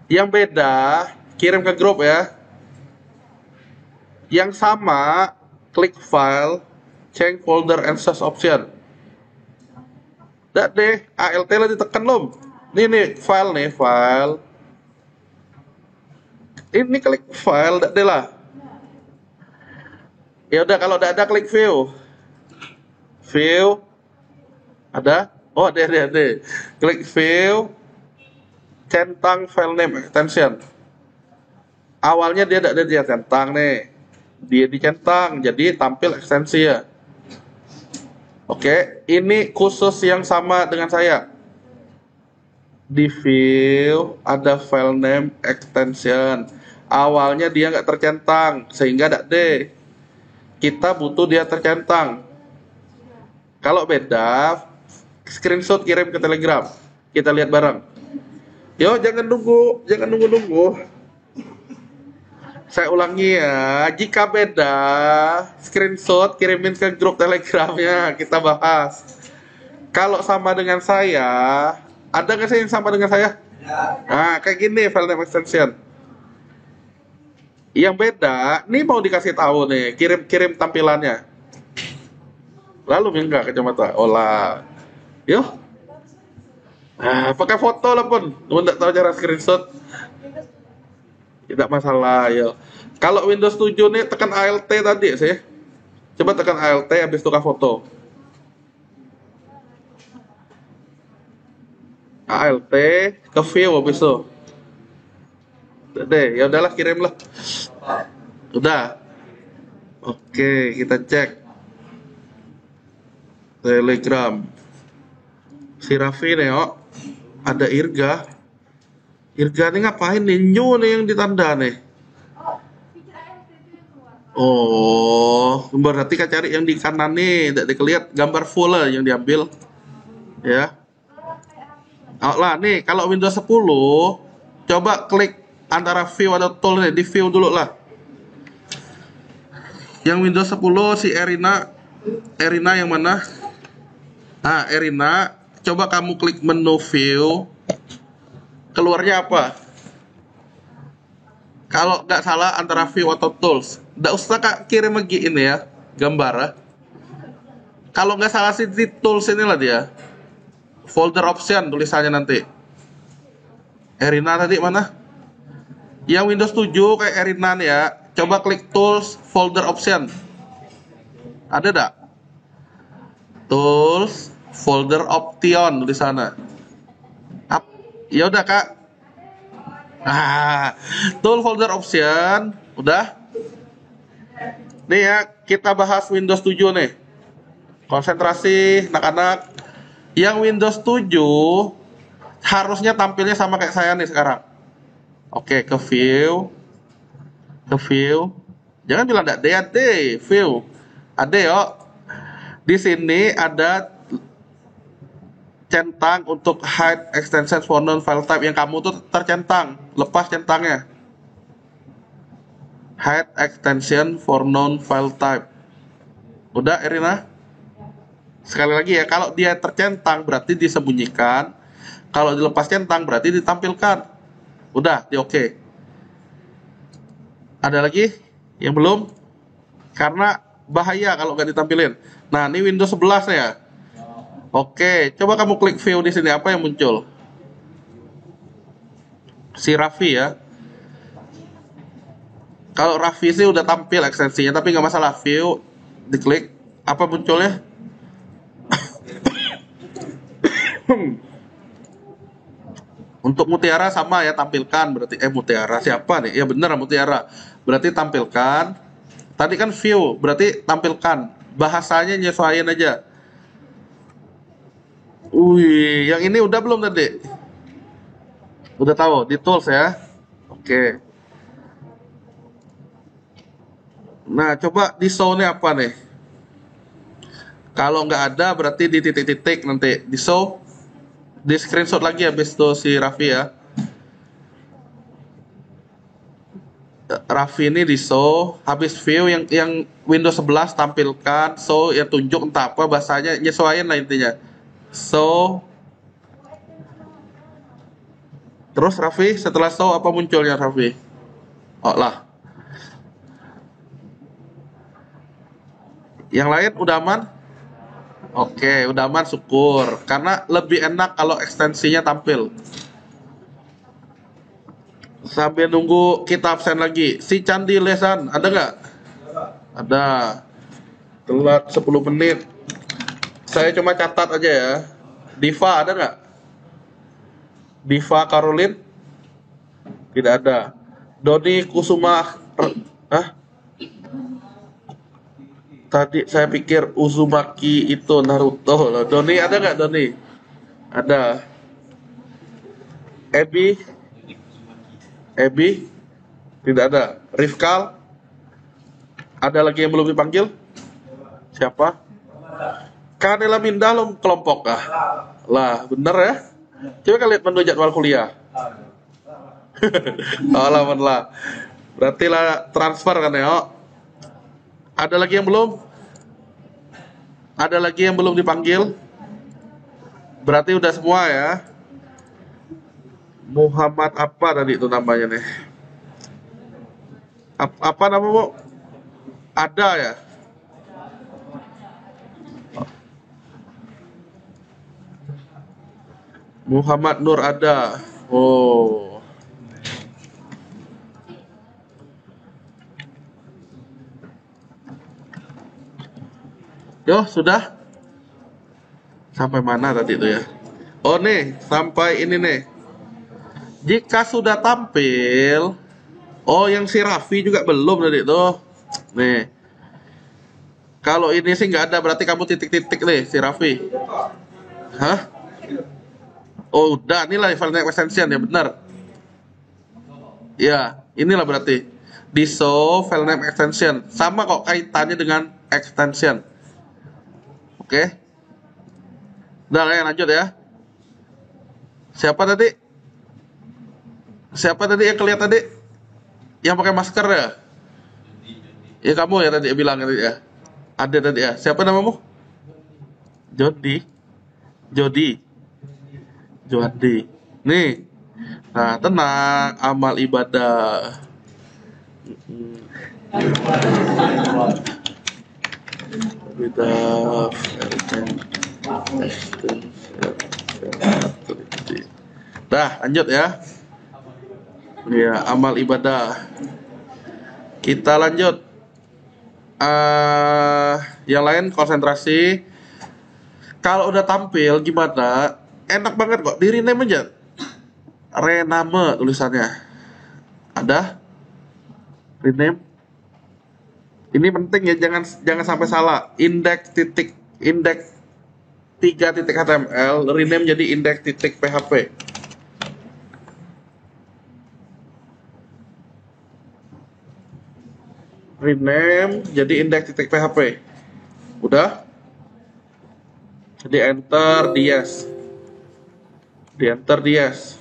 Yang beda, kirim ke grup ya. Yang sama, klik file, change folder and source option. Udah deh, ALT lah ditekan belum? Nih file. Ini klik file, dak deh lah. Ya udah, kalau dak ada klik view. View ada? Oh, ada. Klik view, centang file name extension. Awalnya dia tidak dia centang nih. Dia dicentang, jadi tampil ekstensi ya. Oke, ini khusus yang sama dengan saya. Di view ada file name extension. Awalnya dia nggak tercentang, sehingga tidak D. Kita butuh dia tercentang. Kalau beda, screenshot kirim ke Telegram. Kita lihat bareng. Yo, jangan nunggu. Saya ulangi ya, jika beda, screenshot kirimin ke grup Telegramnya, kita bahas. Kalau sama dengan saya, ada nggak sih yang sama dengan saya? Nah, kayak gini file name extension. Yang beda, nih mau dikasih tahu nih, kirim tampilannya. Lalu enggak kacamata, olah. Yo, pakai foto lah pun, nggak tahu cara screenshot. Tidak masalah ya. Kalau Windows 7 nih tekan Alt tadi sih. Coba tekan Alt habis tukar foto. Alt ke view habis itu. Udah deh, ya udahlah kirim lah. Udah. Oke, kita cek. Telegram. Si Raffi nih, oh. Ada Irga. Irga nih ngapain nih? New nih yang ditanda nih. Oh, berarti kan cari yang di kanan nih, tidak dikelihat gambar full lah yang diambil. Ya. Oh lah nih, kalau Windows 10 coba klik antara view atau tool nih, di view dulu lah. Yang Windows 10 si Erina yang mana? Nah, Erina, coba kamu klik menu view. Keluarnya apa? Kalau nggak salah antara view atau tools. Nggak usah kak kirim lagi ini ya, gambar ya. Kalau nggak salah sih di tools inilah dia. Folder option tulisannya nanti. Erina tadi mana? Yang Windows 7 kayak Erina nih ya. Coba klik tools, folder option. Ada nggak? Tools, folder option di sana. Ya udah kak. Tool folder option udah. Nih ya, kita bahas Windows 7 nih. Konsentrasi anak-anak. Yang Windows 7 harusnya tampilnya sama kayak saya nih sekarang. Oke, ke view. Jangan bilang enggak DAD, view. Ada yo. Di sini ada centang untuk hide extension for non file type yang kamu tuh tercentang, lepas centangnya. Hide extension for non file type. Udah Erina? Sekali lagi ya, kalau dia tercentang berarti disembunyikan, kalau dilepas centang berarti ditampilkan. Udah, di oke. Ada lagi yang belum? Karena bahaya kalau nggak ditampilin. Nah, ini Windows 11 ya. Oke, coba kamu klik view di sini, apa yang muncul? Si Raffi ya. Kalau Raffi sih udah tampil ekstensinya, tapi nggak masalah. View, diklik, apa munculnya? Untuk Mutiara sama ya, tampilkan berarti. Mutiara siapa nih? Ya bener Mutiara. Berarti tampilkan. Tadi kan view, berarti tampilkan. Bahasanya nyesuaiin aja. Wih, yang ini udah belum tadi? Udah tahu, di tools ya. Oke. Nah, coba di show-nya apa nih? Kalau nggak ada, berarti di titik-titik nanti. Di show, di screenshot lagi habis itu si Raffi ya. Raffi ini di show, habis view yang Windows 11 tampilkan, show ya tunjuk entah apa bahasanya, nyesuaiin lah intinya. So, terus Raffi setelah show apa munculnya Raffi? Oh lah. Yang lain udah aman? Oke, udah aman syukur. Karena lebih enak kalau ekstensinya tampil. Sambil nunggu kita absen lagi. Si Candi Lesan, ada nggak? Ada. Telat 10 menit. Saya cuma catat aja ya. Diva ada nggak? Diva Caroline? Tidak ada. Doni Kusuma. Hah? Tadi saya pikir Uzumaki itu Naruto loh. Doni ada nggak Doni? Ada. Ebi? Tidak ada. Rifkal? Ada lagi yang belum dipanggil? Siapa? Kanela Mindah lo kelompok kah? Lah, bener ya? Coba kalian lihat menu jadwal kuliah. Alhamdulillah. Berarti lah transfer kan ya? Ada lagi yang belum? Ada lagi yang belum dipanggil? Berarti udah semua ya? Muhammad apa tadi itu namanya nih? Apa namamu? Ada ya? Muhammad Nur ada. Oh. Yo, sudah? Sampai mana tadi itu ya? Oh nih, sampai ini nih. Jika sudah tampil, oh yang si Raffi juga belum tadi itu. Nih. Kalau ini sih nggak ada, berarti kamu titik-titik nih si Raffi. Hah? Oh udah, inilah file name extension ya benar. Ya, inilah berarti. Di show file name extension. Sama kok kaitannya dengan extension. Oke. Udah ya, lanjut ya. Siapa tadi? Siapa tadi yang kelihatan tadi? Yang pakai masker ya? Ya kamu ya tadi bilang tadi ya. Ada tadi ya. Siapa namamu? Jody. Nih. Nah, tenang, amal ibadah. Dah, lanjut ya. Ya, amal ibadah. Kita lanjut. Yang lain konsentrasi. Kalau udah tampil gimana? Enak banget kok. Di rename aja. Rename tulisannya. Ada? Rename. Ini penting ya, jangan sampai salah. Index 3.html rename jadi index.php. Rename jadi index.php. Udah? Jadi enter yes. Di enter yes.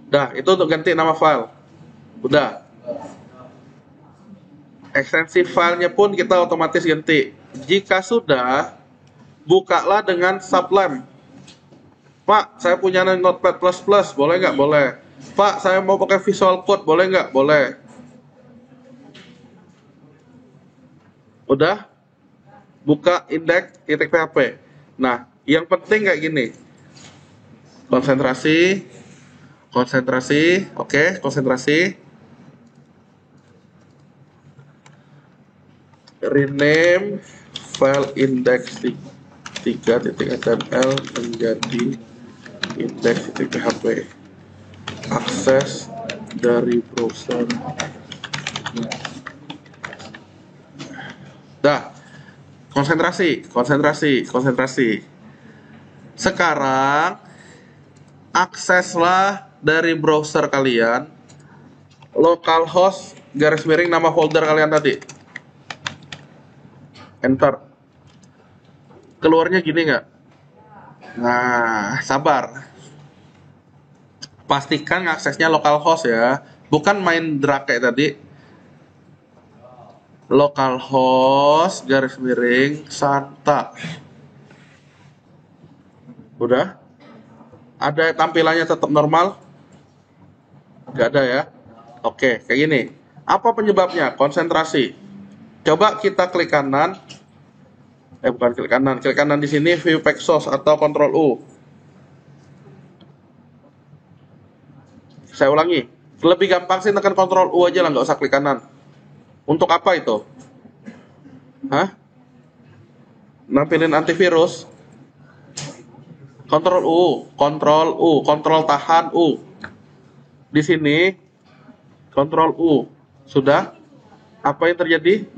Dah, itu untuk ganti nama file. Udah. Ekstensi filenya pun kita otomatis ganti. Jika sudah, bukalah dengan Sublime. Pak, saya punya Notepad++, boleh nggak? Boleh. Pak, saya mau pakai Visual Code, boleh nggak? Boleh. Udah? Buka index.php. Nah, yang penting kayak gini. Konsentrasi, oke, konsentrasi. Rename file index.3.html menjadi index.php. Akses dari browser. Dah. Konsentrasi. Sekarang akseslah dari browser kalian localhost _ nama folder kalian tadi. Enter. Keluarnya gini nggak? Nah, sabar. Pastikan aksesnya localhost ya, bukan main drag kayak tadi. Localhost _ Santa. Udah? Ada tampilannya tetap normal? Gak ada ya? Oke, kayak gini. Apa penyebabnya? Konsentrasi. Coba kita klik kanan. Bukan klik kanan. Klik kanan di sini view pack source atau Ctrl U. Saya ulangi. Lebih gampang sih tekan Ctrl U aja lah, nggak usah klik kanan. Untuk apa itu? Hah? Nampilin antivirus. Ctrl U, Ctrl U, Ctrl tahan U. Di sini Ctrl U. Sudah? Apa yang terjadi?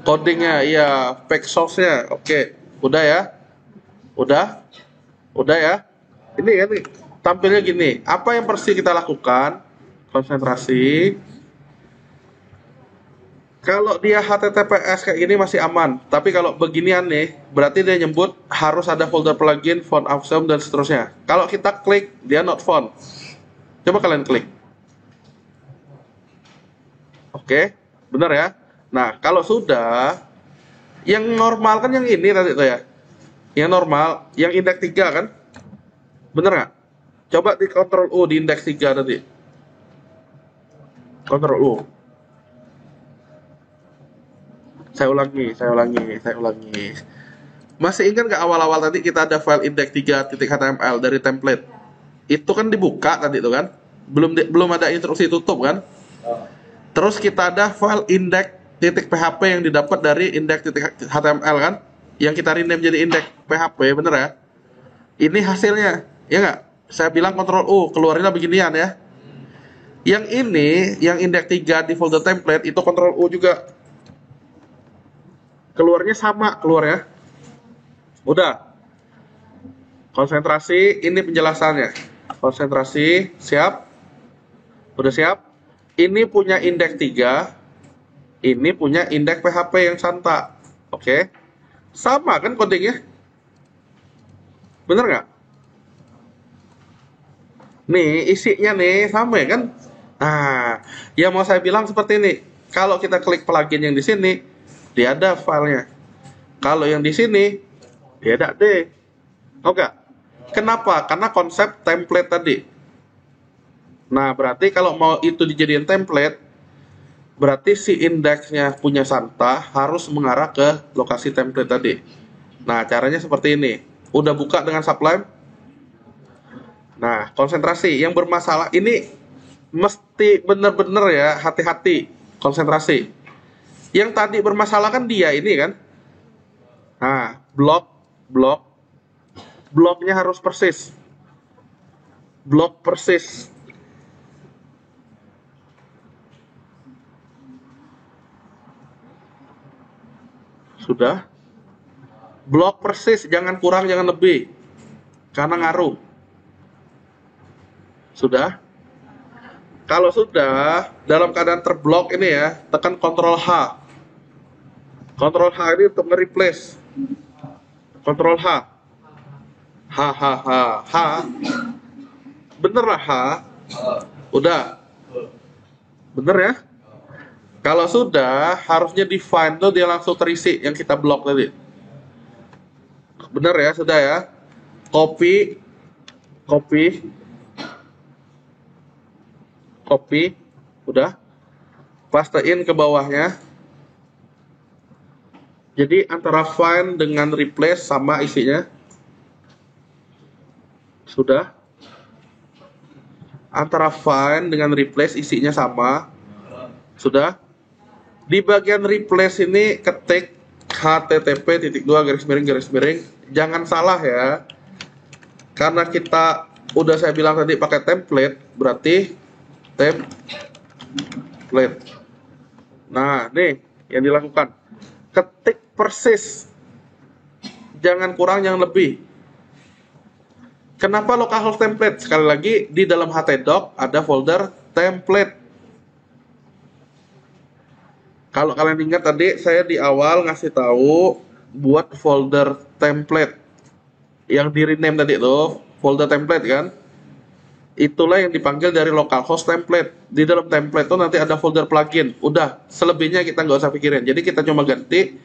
Codingnya, iya, pack source-nya. Oke, udah ya? Udah? Udah ya? Ini kan tampilnya gini. Apa yang persis kita lakukan? Konsentrasi. Kalau dia HTTPS kayak gini masih aman. Tapi kalau beginian nih, berarti dia nyebut harus ada folder plugin, font awesome, dan seterusnya. Kalau kita klik, dia not found. Coba kalian klik. Oke, benar ya? Nah, kalau sudah, yang normal kan yang ini tadi tuh ya. Yang normal, yang indeks 3 kan? Bener nggak? Coba di Ctrl U di indeks 3 tadi. Ctrl U. Saya ulangi. Masih ingat nggak awal-awal tadi kita ada file index 3.html dari template? Itu kan dibuka tadi itu kan? Belum ada instruksi tutup kan? Terus kita ada file index.php yang didapat dari index.html kan? Yang kita rename jadi index.php, bener ya? Ini hasilnya, ya nggak? Saya bilang Ctrl U, keluarnya beginian ya. Yang ini, yang index 3 di folder template, itu Ctrl U juga. Keluarnya sama, keluar ya. Udah. Konsentrasi, ini penjelasannya. Konsentrasi, siap? Udah siap? Ini punya indeks 3, ini punya indeks PHP yang santa. Oke. Sama kan codingnya? Bener nggak? Nih, isinya nih sama ya kan? Nah, yang mau saya bilang seperti ini. Kalau kita klik plugin yang di sini, dia ada filenya. Kalau yang di sini, dia ada deh. Oke. Kenapa? Karena konsep template tadi. Nah, berarti kalau mau itu dijadiin template, berarti si indeksnya punya santa harus mengarah ke lokasi template tadi. Nah, caranya seperti ini. Udah buka dengan Sublime? Nah, konsentrasi. Yang bermasalah ini mesti bener-bener ya, hati-hati. Konsentrasi. Yang tadi bermasalah kan dia ini kan? Nah, bloknya harus persis. Blok persis. Sudah? Blok persis, jangan kurang, jangan lebih. Karena ngaruh. Sudah? Kalau sudah, dalam keadaan terblok ini ya, tekan Ctrl H. Ctrl H ini untuk nge-replace. Ctrl H. H. Bener lah H. Udah. Bener ya? Kalau sudah, harusnya define tuh dia langsung terisi yang kita blok tadi. Bener ya, sudah ya. Copy. Udah. Pastein ke bawahnya. Jadi antara find dengan replace sama isinya. Sudah. Antara find dengan replace isinya sama. Sudah. Di bagian replace ini ketik http://. Jangan salah ya. Karena kita udah saya bilang tadi pakai template, berarti template. Nah, nih yang dilakukan. Ketik persis. Jangan kurang, jangan lebih. Kenapa localhost template? Sekali lagi, di dalam htdoc ada folder template. Kalau kalian ingat tadi saya di awal ngasih tahu buat folder template yang di rename tadi tuh, folder template kan? Itulah yang dipanggil dari localhost template. Di dalam template tuh nanti ada folder plugin. Udah, selebihnya kita nggak usah pikirin. Jadi kita cuma ganti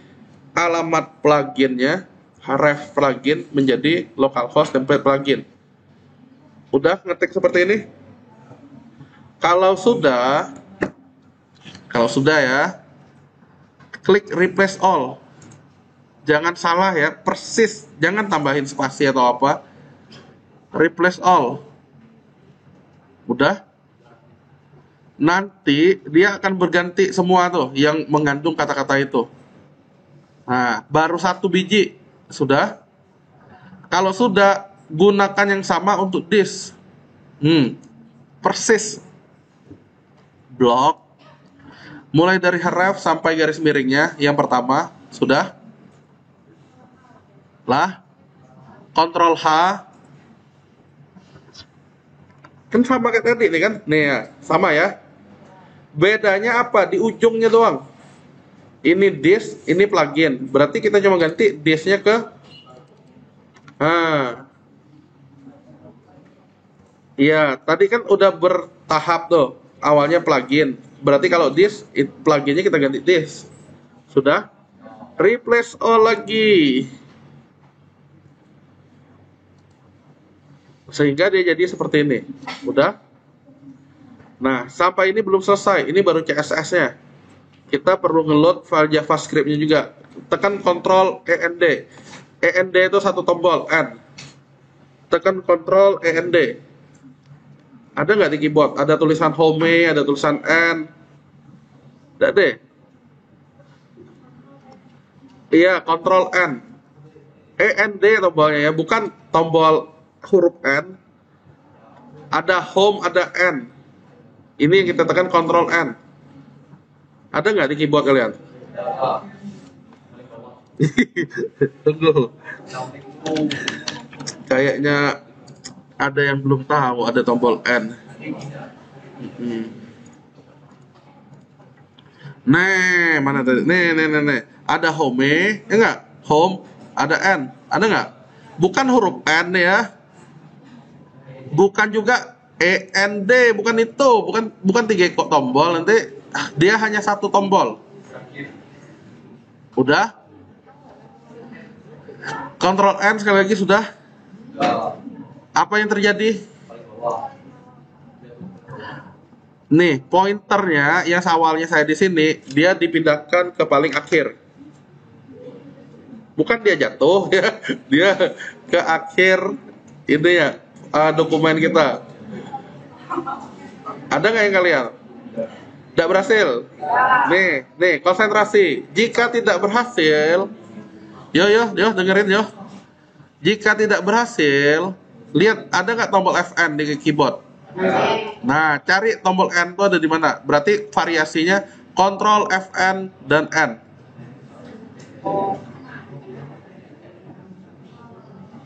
alamat pluginnya, ref plugin menjadi localhost template plugin. Udah ngetik seperti ini? Kalau sudah ya, klik replace all. Jangan salah ya, persis. Jangan tambahin spasi atau apa. Replace all. Udah? nanti dia akan berganti semua tuh yang mengandung kata-kata itu. Nah, baru 1 biji sudah. Kalau sudah, gunakan yang sama untuk this. Persis. Blok. Mulai dari href sampai garis miringnya. Yang pertama, sudah. Lah. Ctrl H. Kan sama kayak tadi nih kan? Nih ya, sama ya. Bedanya apa? Di ujungnya doang. Ini this, ini plugin. Berarti kita cuma ganti this-nya ke iya, tadi kan udah bertahap tuh. Awalnya plugin. Berarti kalau this, pluginnya kita ganti this. Sudah? Replace all lagi. Sehingga dia jadi seperti ini. Udah? Nah, sampai ini belum selesai. Ini baru CSS-nya. Kita perlu ngeload file JavaScript-nya juga. Tekan Ctrl END. END itu satu tombol, N. Tekan Ctrl END. Ada nggak di keyboard? Ada tulisan home, ada tulisan N. Tidak deh. Iya, Ctrl N. END tombolnya ya, bukan tombol huruf N. Ada home, ada N. Ini yang kita tekan Ctrl N. Ada nggak di keyboard kalian? Tunggu. Kayaknya ada yang belum tahu ada tombol N. Nih, mana tadi? Nih. Ada home, ya enggak? Home, ada N. Ada nggak? Bukan huruf N ya. Bukan juga END, bukan itu. Bukan 3 tombol. Nanti dia hanya 1 tombol. Udah? Ctrl N sekali lagi sudah? Apa yang terjadi? Nih, pointernya yang awalnya saya di sini, dia dipindahkan ke paling akhir. Bukan dia jatuh, ya. Dia ke akhir ini ya, dokumen kita. Ada nggak yang kalian? Tidak berhasil? Nih, konsentrasi. Jika tidak berhasil, yo, dengerin yo. Jika tidak berhasil, lihat ada nggak tombol Fn di keyboard? Nah, cari tombol N itu ada di mana? Berarti variasinya Ctrl Fn dan N.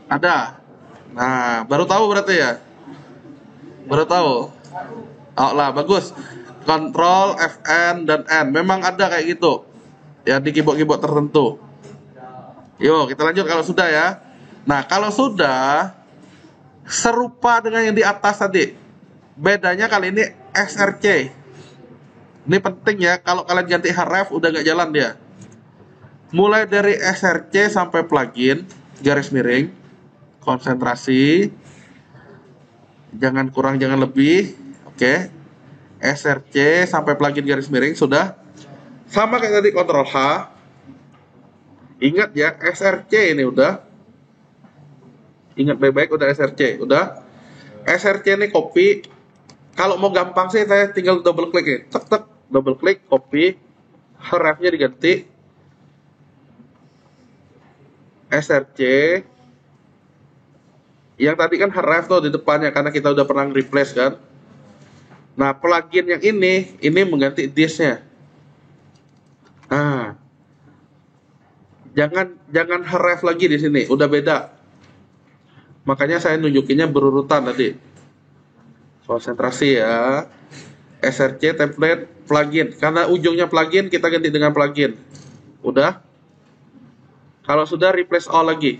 Ada. Nah, baru tahu berarti ya? Baru tahu. Oh lah, bagus. Ctrl Fn dan N. Memang ada kayak gitu. Ya di keyboard-keyboard tertentu. Yuk, kita lanjut kalau sudah ya. Nah, kalau sudah serupa dengan yang di atas tadi. Bedanya kali ini SRC. Ini penting ya, kalau kalian ganti href udah gak jalan dia. Mulai dari SRC sampai plugin, garis miring, konsentrasi. Jangan kurang, jangan lebih. Oke. SRC sampai plugin garis miring sudah. Sama kayak tadi Ctrl H. Ingat ya, SRC ini udah. Ingat baik-baik udah SRC, udah. SRC ini copy. Kalau mau gampang sih saya tinggal double klik ya. Tek, double klik, copy. Hrefnya diganti. SRC. Yang tadi kan href tuh di depannya karena kita udah pernah replace kan. Nah, plugin yang ini mengganti this-nya. Nah, jangan href lagi di sini, udah beda. Makanya saya nunjukinnya berurutan tadi. Konsentrasi ya. SRC template plugin. Karena ujungnya plugin kita ganti dengan plugin. Udah? Kalau sudah replace all lagi.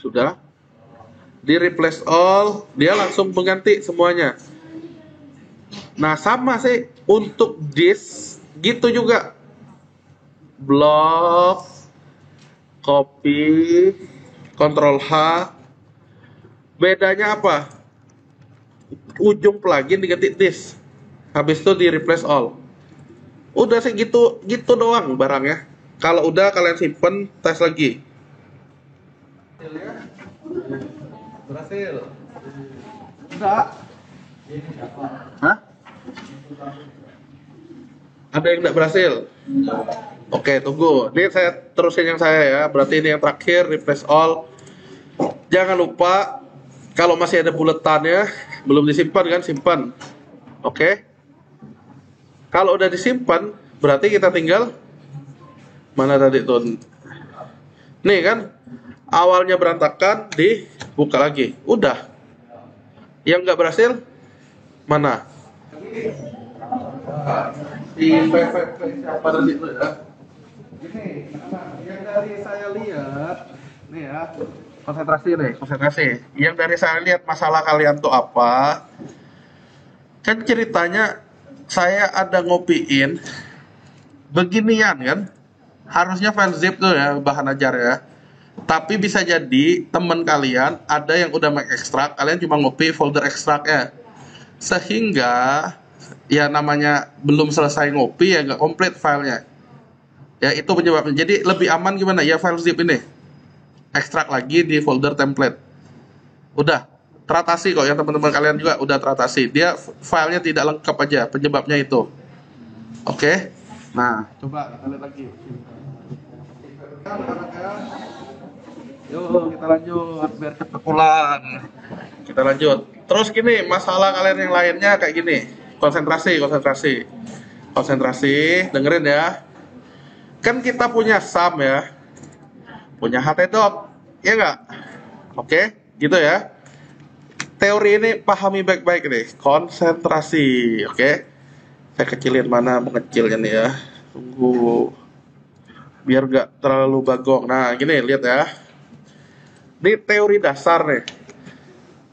Sudah? Di replace all, dia langsung mengganti semuanya. Nah, sama sih untuk this gitu juga. Blok, copy, Ctrl H. Bedanya apa? Ujung plugin diganti this. Habis itu di replace all. Udah sih gitu doang barangnya. Kalau udah kalian simpen, tes lagi. Berhasil. Enggak. Hah? Ada yang enggak berhasil? Oke, tunggu. Ini saya terusin yang saya ya. Berarti ini yang terakhir, refresh all. Jangan lupa kalau masih ada buletannya, belum disimpan kan, simpan. Oke. Kalau udah disimpan, berarti kita tinggal mana tadi tuh? Nih kan, awalnya berantakan, dibuka lagi. Udah. Yang nggak berhasil mana? Di siapa tadi itu ya? Ini yang dari saya lihat, nih ya, konsentrasi. Yang dari saya lihat masalah kalian tuh apa? Kan ceritanya saya ada ngopiin beginian kan? Harusnya file zip tuh ya bahan ajar ya. Tapi bisa jadi teman kalian ada yang udah mengekstrak, kalian cuma ngopi folder ekstraknya. Sehingga ya namanya belum selesai ngopi ya nggak komplit filenya. Ya itu penyebabnya. Jadi lebih aman gimana? Ya file zip ini. Ekstrak lagi di folder template. Udah teratasi kok, yang teman-teman kalian juga udah teratasi. Dia filenya tidak lengkap aja, penyebabnya itu. Oke. Nah, coba kita lihat lagi. Yuk kita lanjut biar cepet pulang. Kita lanjut. Terus gini, masalah kalian yang lainnya kayak gini. Konsentrasi. Dengerin ya. Kan kita punya sum ya, punya htdoc, ya nggak? Oke, gitu ya. Teori ini pahami baik-baik nih. Konsentrasi, oke? Saya kecilin mana mengecilnya nih ya. Tunggu, biar nggak terlalu bagong. Nah, gini, lihat ya. Ini teori dasar nih.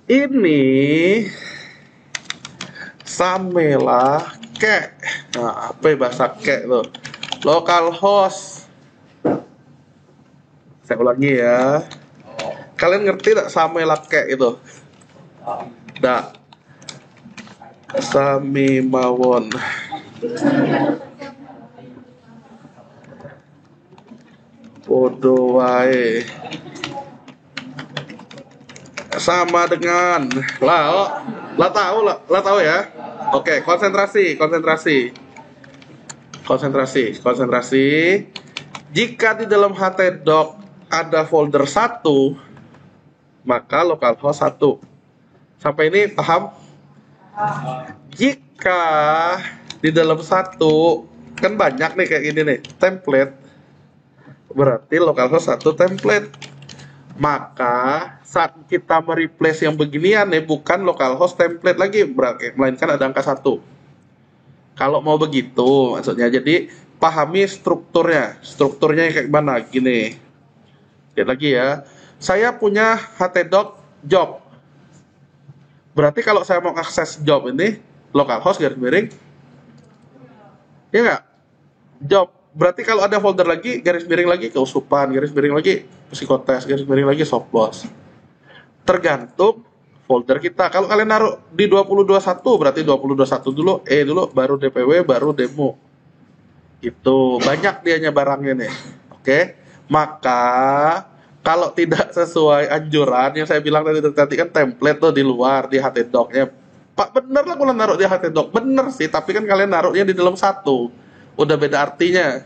Ini samela ke. Nah, apa bahasa ke tuh? Localhost. Saya ulangi ya. Kalian ngerti tak samela ke itu? Dak. Sami mawon. Podo wae. Sama dengan lah tahu ya. Oke, konsentrasi. Jika di dalam htdoc ada folder 1, maka localhost 1. Sampai ini paham? Jika di dalam 1 kan banyak nih kayak gini nih, template. Berarti localhost 1 template. Maka saat kita mereplace yang beginian nih, bukan localhost template lagi, melainkan ada angka 1. Kalau mau begitu maksudnya, jadi pahami strukturnya kayak gimana. Gini, lihat lagi ya, saya punya htdoc job. Berarti kalau saya mau akses job ini, localhost garis miring, ya nggak? Job. Berarti kalau ada folder lagi, garis miring lagi keusupan, garis miring lagi psikotes, garis miring lagi softbox. Tergantung folder kita. Kalau kalian naruh di 2021, berarti 2021 dulu, dulu, baru DPW, baru demo. Itu banyak dianya barangnya nih. Oke. Maka kalau tidak sesuai anjuran yang saya bilang tadi kan template tuh di luar di htdoc-nya. Pak, bener lah kalau naruh di htdoc. Bener sih, tapi kan kalian naruhnya di dalam 1. Udah beda artinya.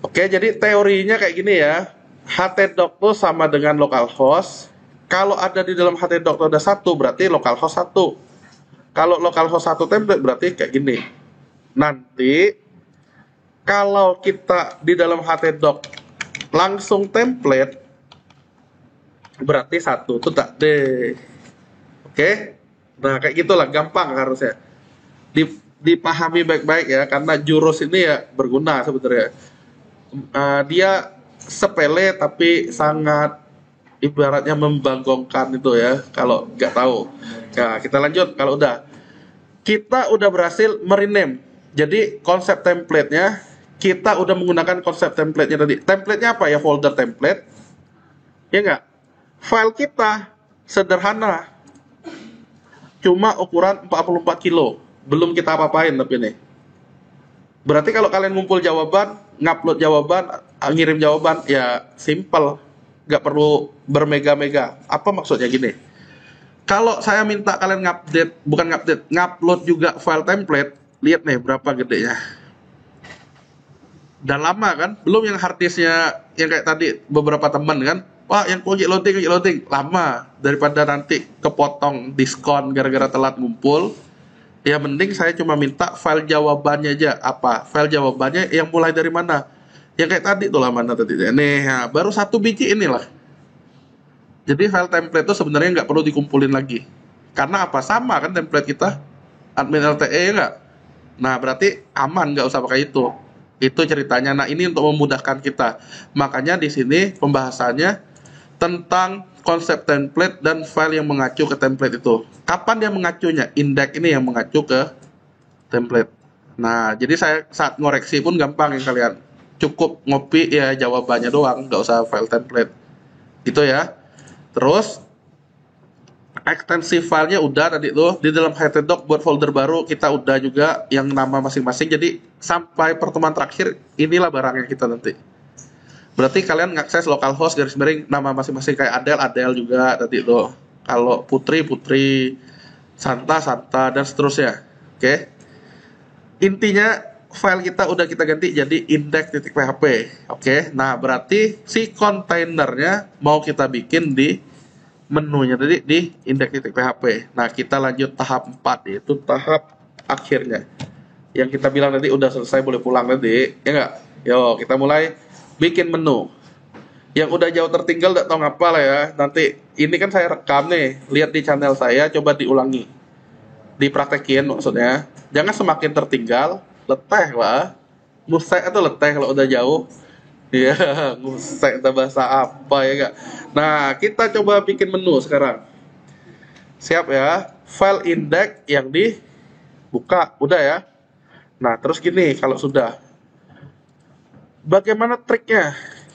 Oke, jadi teorinya kayak gini ya. Htdoc tuh sama dengan localhost. Kalau ada di dalam htdoc tuh ada 1, berarti localhost 1. Kalau localhost 1 template berarti kayak gini. Nanti kalau kita di dalam htdoc langsung template, berarti 1 itu tak deh. Oke? Nah, kayak gitulah, gampang harusnya. Dipahami baik-baik ya, karena jurus ini ya berguna sebenarnya. Dia sepele tapi sangat ibaratnya membanggongkan itu ya, kalau nggak tahu. Nah, kita lanjut. Kalau kita udah berhasil merename. Jadi konsep template-nya, kita udah menggunakan konsep template-nya tadi. Template-nya apa ya? Folder template. Ya nggak? File kita sederhana. Cuma ukuran 44 kilo. Belum kita apa-apain tapi ini. Berarti kalau kalian ngumpul jawaban, ngupload jawaban, ngirim jawaban, ya simple. nggak perlu bermega-mega. Apa maksudnya gini? Kalau saya minta kalian ngupload juga file template, lihat nih berapa gedenya. Udah lama kan? Belum yang harddisknya yang kayak tadi beberapa teman kan? Wah, yang kunci loading, lama. Daripada nanti kepotong diskon gara-gara telat ngumpul, ya mending saya cuma minta file jawabannya aja. Apa? File jawabannya yang mulai dari mana? Yang kayak tadi tuh lah, mana tadi? Nih, ya, baru 1 biji inilah. Jadi file template itu sebenarnya nggak perlu dikumpulin lagi. Karena apa? Sama kan template kita, admin LTE nggak? Nah, berarti aman, nggak usah pakai itu. Itu ceritanya. Nah, ini untuk memudahkan kita. Makanya di sini pembahasannya tentang konsep template dan file yang mengacu ke template itu. Kapan dia mengacunya? Index ini yang mengacu ke template. Nah, jadi saya saat ngoreksi pun gampang yang kalian. Cukup ngopi ya jawabannya doang, nggak usah file template. Gitu ya. Terus ekstensi filenya udah tadi tuh di dalam HTDoc buat folder baru kita udah juga yang nama masing-masing. Jadi sampai pertemuan terakhir inilah barangnya kita nanti. Berarti kalian ngakses localhost garis miring nama masing-masing kayak Adel juga tadi tuh. Kalau Putri, Santa dan seterusnya. Oke. Intinya file kita udah kita ganti jadi index.php. Oke. Nah, berarti si kontainernya mau kita bikin di menunya tadi di index.php. Nah, kita lanjut tahap 4 yaitu tahap akhirnya. Yang kita bilang tadi udah selesai boleh pulang tadi, ya enggak? Yo, kita mulai bikin menu. Yang udah jauh tertinggal enggak tahu ngapa lah ya. Nanti ini kan saya rekam nih, lihat di channel saya, coba diulangi. Dipraktekin maksudnya. Jangan semakin tertinggal, leteh lah. Musek atau leteh kalau udah jauh. Iya, ngusek kita bahasa apa ya kak. Nah, kita coba bikin menu sekarang. Siap ya. File index yang dibuka, udah ya. Nah, terus gini kalau sudah. Bagaimana triknya?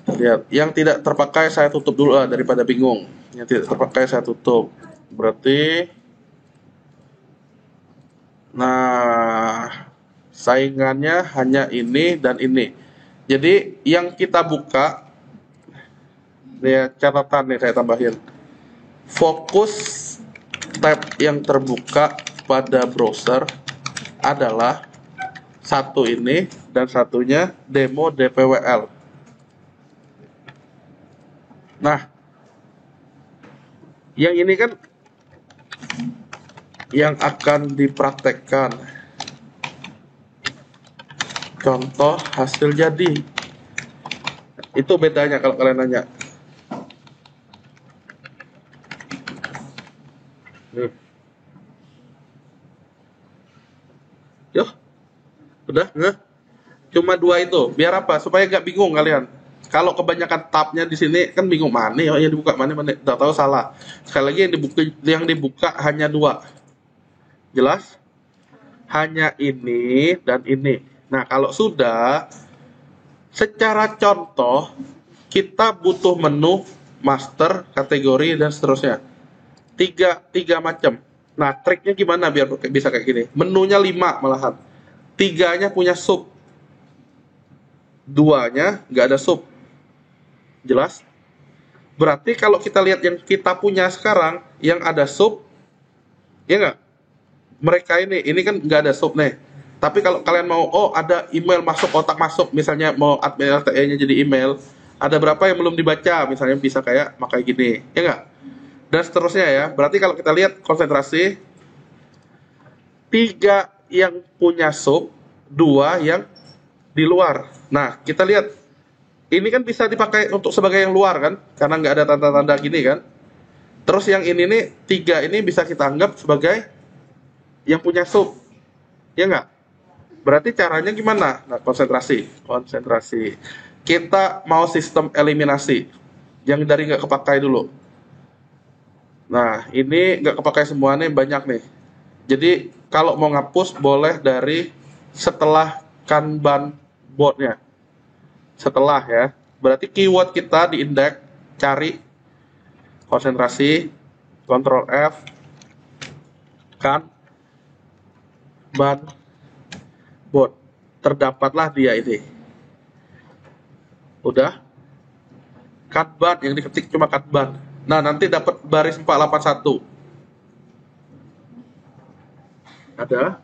Lihat, yang tidak terpakai saya tutup dulu lah daripada bingung. Yang tidak terpakai saya tutup. Berarti nah, saingannya hanya ini dan ini. Jadi yang kita buka, ya catatan nih saya tambahin. Fokus tab yang terbuka pada browser adalah satu ini dan satunya demo DPWL. Nah, yang ini kan yang akan dipraktekkan. Contoh hasil jadi. Itu bedanya kalau kalian nanya. Nih. Yo, udah nggak? Cuma 2 itu. Biar apa? Supaya nggak bingung kalian. Kalau kebanyakan tabnya di sini kan bingung mana yang dibuka mana. Udah tahu salah. Sekali lagi yang dibuka hanya 2. Jelas? Hanya ini dan ini. Nah, kalau sudah, secara contoh, kita butuh menu, master, kategori, dan seterusnya. Tiga macam. Nah, triknya gimana biar bisa kayak gini? Menunya 5 malahan. 3-nya punya sub. 2-nya nggak ada sub. Jelas? Berarti kalau kita lihat yang kita punya sekarang, yang ada sub, ya nggak? Mereka ini kan nggak ada sub nih. Tapi kalau kalian mau, oh ada email masuk, kotak masuk, misalnya mau admin LTE-nya jadi email, ada berapa yang belum dibaca, misalnya bisa kayak pakai gini, ya nggak? Dan seterusnya ya. Berarti kalau kita lihat konsentrasi, 3 yang punya sub, 2 yang di luar. Nah, kita lihat, ini kan bisa dipakai untuk sebagai yang luar kan, karena nggak ada tanda-tanda gini kan. Terus yang ini nih, 3 ini bisa kita anggap sebagai yang punya sub, ya nggak? Berarti caranya gimana? Nah, konsentrasi. Kita mau sistem eliminasi, yang dari nggak kepakai dulu. Nah, ini nggak kepakai semua nih, banyak nih. Jadi, kalau mau ngapus, boleh dari setelah Kanban boardnya. Setelah ya. Berarti keyword kita di index, cari konsentrasi, Ctrl F, Kanban board. Terdapatlah dia ini. Udah. Kanban, yang diketik cuma Kanban. Nah, nanti dapat baris 481. Ada?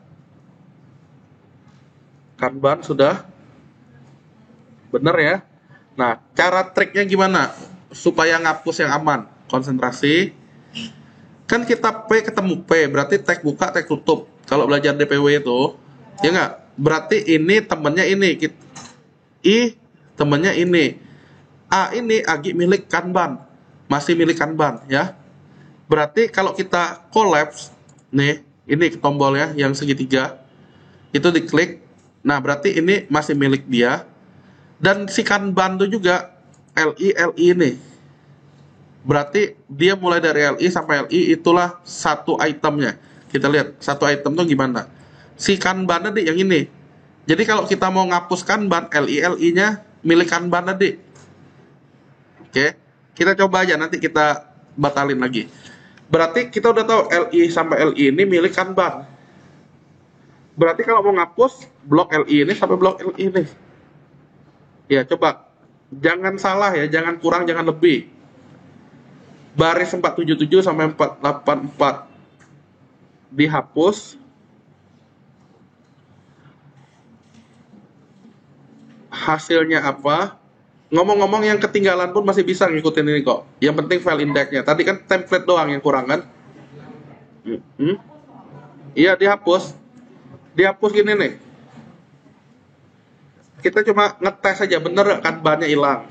Kanban sudah? Bener ya? Nah, cara triknya gimana? Supaya ngapus yang aman. Konsentrasi. Kan kita P ketemu P, berarti tag buka, tag tutup. Kalau belajar DPW itu, ya nggak? Berarti ini temennya ini. I temennya ini. A ini Agi milik Kanban. Masih milik Kanban, ya. Berarti kalau kita collapse, nih, ini tombolnya yang segitiga. Itu diklik. Nah, berarti ini masih milik dia. Dan si Kanban itu juga LI ini. Berarti dia mulai dari LI sampai LI itulah satu itemnya. Kita lihat satu item tuh gimana. Si Kanban tadi yang ini. Jadi kalau kita mau ngapus Kanban, LI-nya milik Kanban tadi. Oke, kita coba aja nanti kita batalin lagi. Berarti kita udah tahu LI sampai LI ini milik Kanban. Berarti kalau mau ngapus blok LI ini sampai blok LI ini. Ya, coba. Jangan salah ya, jangan kurang, jangan lebih. Baris 477 sampai 484 dihapus. Hasilnya apa? Ngomong-ngomong yang ketinggalan pun masih bisa ngikutin ini kok. Yang penting file indexnya. Tadi kan template doang yang kurang kan? Iya, dihapus. Dihapus gini nih. Kita cuma ngetes aja, bener Kanbannya hilang.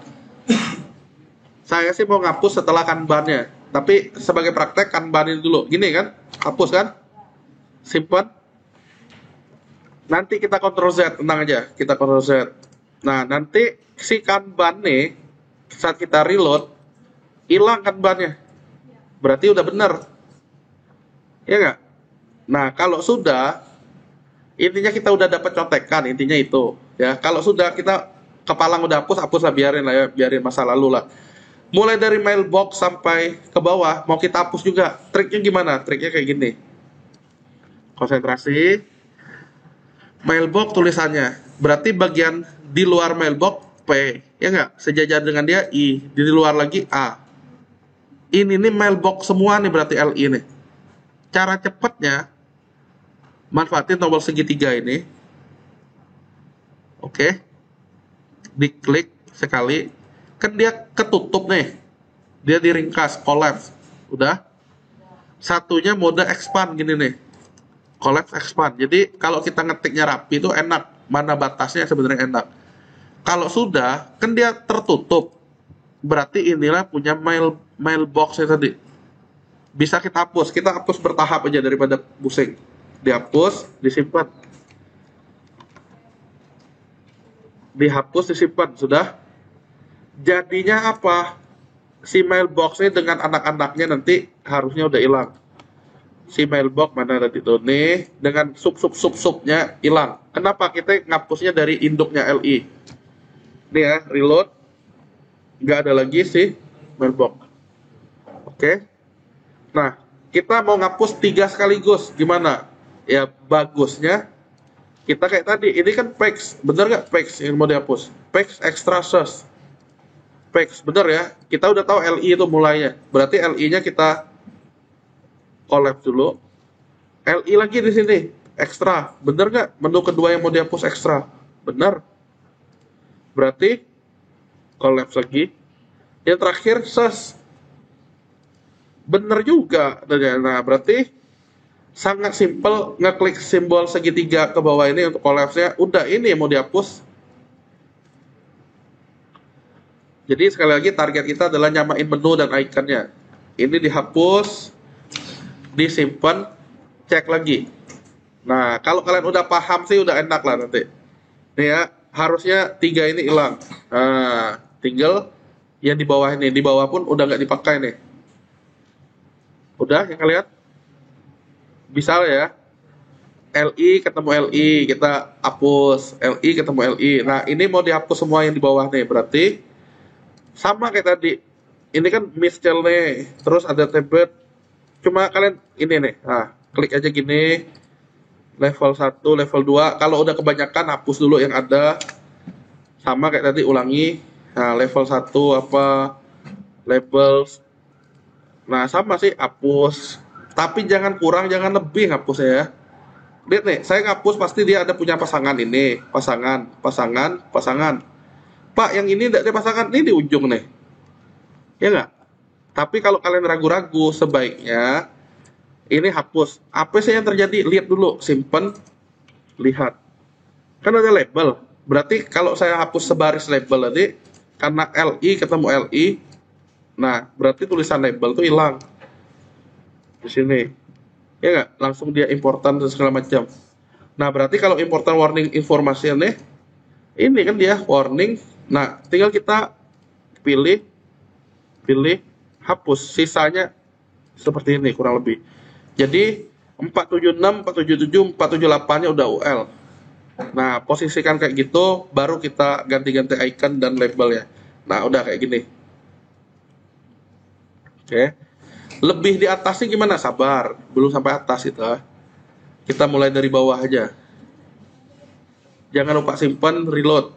Saya sih mau ngapus setelah Kanbannya. Tapi sebagai praktek Kanban ini dulu. Gini kan? Hapus kan? Simpan. Nanti kita Ctrl Z, tenang aja. Kita Ctrl Z. Nah, nanti si Kanban nih, saat kita reload, hilang Kanbannya. Berarti udah bener. Ya nggak? Nah, kalau sudah, intinya kita udah dapat contekan, intinya itu. Ya, kalau sudah kita kepalang udah hapus lah, biarin lah ya, biarin masa lalu lah. Mulai dari mailbox sampai ke bawah, mau kita hapus juga. Triknya gimana? Triknya kayak gini. Konsentrasi. Mailbox tulisannya. Berarti bagian di luar mailbox P, ya nggak? Sejajar dengan dia I, di luar lagi A. Ini nih mailbox semua nih berarti LI nih. Cara cepatnya, manfaatin tombol segitiga ini. Oke. Diklik sekali. Kan dia ketutup nih. Dia diringkas, collapse. Udah. Satunya mode expand gini nih. Collapse expand. Jadi kalau kita ngetiknya rapi itu enak. Mana batasnya sebenarnya enak. Kalau sudah, kan dia tertutup. Berarti inilah punya mailboxnya tadi. Bisa kita hapus. Kita hapus bertahap aja daripada pusing. Dihapus, disimpan. Dihapus, disimpan. Sudah. Jadinya apa? Si mailboxnya dengan anak-anaknya nanti harusnya udah hilang. Si mailbox mana tadi tuh nih dengan sub-subnya hilang. Kenapa? Kita ngapusnya dari induknya LI. Nih ya, reload. Nggak ada lagi si mailbox. Oke. Nah, kita mau ngapus 3 sekaligus. Gimana? Ya, bagusnya kita kayak tadi. Ini kan PEX. Bener nggak PEX yang mau dihapus? PEX extra source. PEX. Bener ya? Kita udah tahu LI itu mulainya. Berarti LI-nya kita collapse dulu. LI lagi di sini. Ekstra. Bener nggak? Menu kedua yang mau dihapus ekstra. Bener. Berarti collapse lagi. Yang terakhir source. Bener juga. Nah, berarti sangat simple, ngeklik simbol segitiga ke bawah ini untuk collapse-nya. Udah, ini yang mau dihapus. Jadi sekali lagi target kita adalah nyamain menu dan ikonnya. Ini dihapus, disimpan, cek lagi. Nah, kalau kalian udah paham sih udah enak lah nanti. Nih ya, harusnya 3 ini hilang. Nah, tinggal yang di bawah ini. Di bawah pun udah nggak dipakai nih. Udah, yang kalian? Bisa ya. LI ketemu LI, kita hapus. LI ketemu LI. Nah, ini mau dihapus semua yang di bawah nih. Berarti sama kayak tadi. Ini kan miscel nih. Terus ada template. Cuma kalian ini nih. Nah, klik aja gini. Level 1, level 2. Kalau udah kebanyakan hapus dulu yang ada. Sama kayak tadi, ulangi. Nah, level 1 apa? labels. Nah, sama sih hapus. Tapi jangan kurang, jangan lebih hapusnya ya. Lihat nih, saya ngapus pasti dia ada punya pasangan ini, pasangan, pasangan, pasangan. Pak, yang ini tidak ada pasangan, ini di ujung nih. Ya nggak? Tapi kalau kalian ragu-ragu, sebaiknya ini hapus. Apa sih yang terjadi? Lihat dulu, simpen, lihat. Kan ada label. Berarti kalau saya hapus sebaris label tadi, karena LI ketemu LI, nah berarti tulisan label itu hilang di sini. Ya nggak? Langsung dia important dan segala macam. Nah berarti kalau important warning informasi ini kan dia warning. Nah tinggal kita pilih, hapus. Sisanya seperti ini kurang lebih. Jadi 476, 477, 478 nya udah UL. Nah posisikan kayak gitu, baru kita ganti-ganti icon dan label ya. Nah udah kayak gini. Oke. Lebih di atasnya gimana? Sabar, belum sampai atas itu. Kita mulai dari bawah aja. Jangan lupa simpan, reload.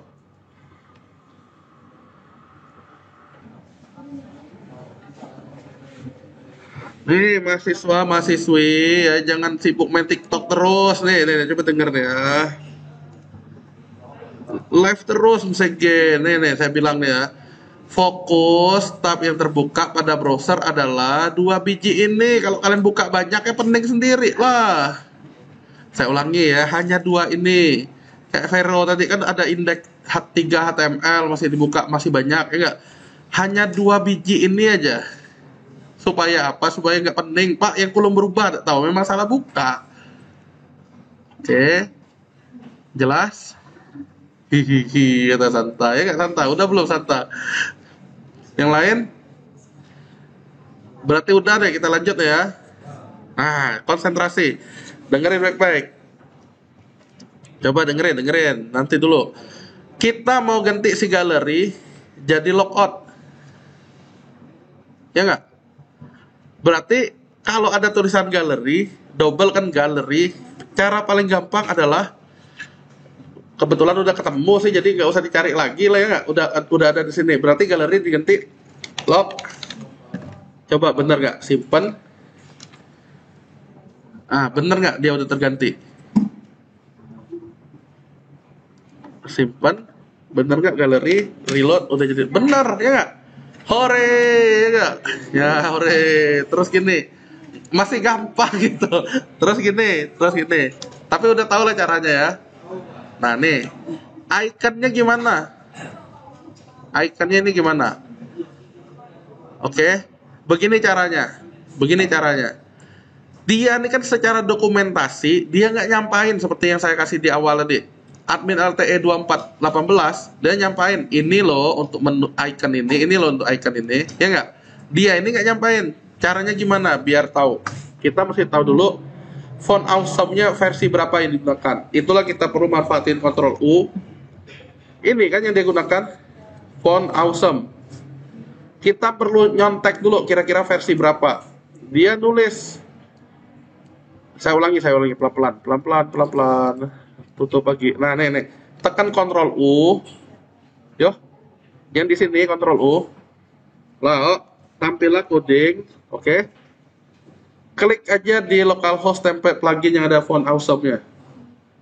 Nih mahasiswa, mahasiswi ya, jangan sibuk main TikTok terus nih, coba denger nih ya. Live terus misalnya nih saya bilang nih ya. Fokus tab yang terbuka pada browser adalah 2 biji ini. Kalau kalian buka banyak ya pening sendiri lah. Saya ulangi ya, hanya 2 ini. Kayak Vero tadi kan ada indeks 3 HTML masih dibuka, masih banyak ya enggak? Hanya 2 biji ini aja. Supaya apa? Supaya nggak pening. Pak, yang belum berubah, tak tahu memang salah buka. Oke. Jelas? Hihihi, kata Santa. Ya nggak Santa? Udah belum Santa? Yang lain? Berarti udah deh, kita lanjut ya. Nah, konsentrasi. Dengerin baik-baik. Coba dengerin. Nanti dulu. Kita mau ganti si galeri jadi logout. Ya nggak? Berarti kalau ada tulisan galeri, double kan galeri. Cara paling gampang adalah, kebetulan udah ketemu sih, jadi nggak usah dicari lagi lah ya nggak, udah ada di sini. Berarti galeri diganti log. Coba bener nggak? Simpen. Bener nggak dia udah terganti? Simpen. Bener nggak galeri? Reload udah jadi bener ya nggak? Hore ya nggak? Ya hore. Terus gini, masih gampang gitu. Terus gini. Tapi udah tahu lah caranya ya. Nah nih, ikonnya gimana? Ikonnya ini gimana? Oke, begini caranya. Dia ini kan secara dokumentasi, dia nggak nyampain seperti yang saya kasih di awal tadi. Admin LTE 2418, dia nyampain, ini loh untuk menu icon ini loh untuk icon ini. Ya nggak? Dia ini nggak nyampain. Caranya gimana? Biar tahu. Kita mesti tahu dulu font awesome-nya versi berapa yang digunakan. Itulah kita perlu manfaatin Ctrl U. Ini kan yang digunakan font awesome. Kita perlu nyontek dulu kira-kira versi berapa. Dia nulis. Saya ulangi pelan-pelan. Tutup lagi. Nah, nih. Tekan Ctrl U. Yo. Yang di sini Ctrl U. Lalu tampillah coding. Oke. Klik aja di localhost template plugin yang ada font awesome-nya.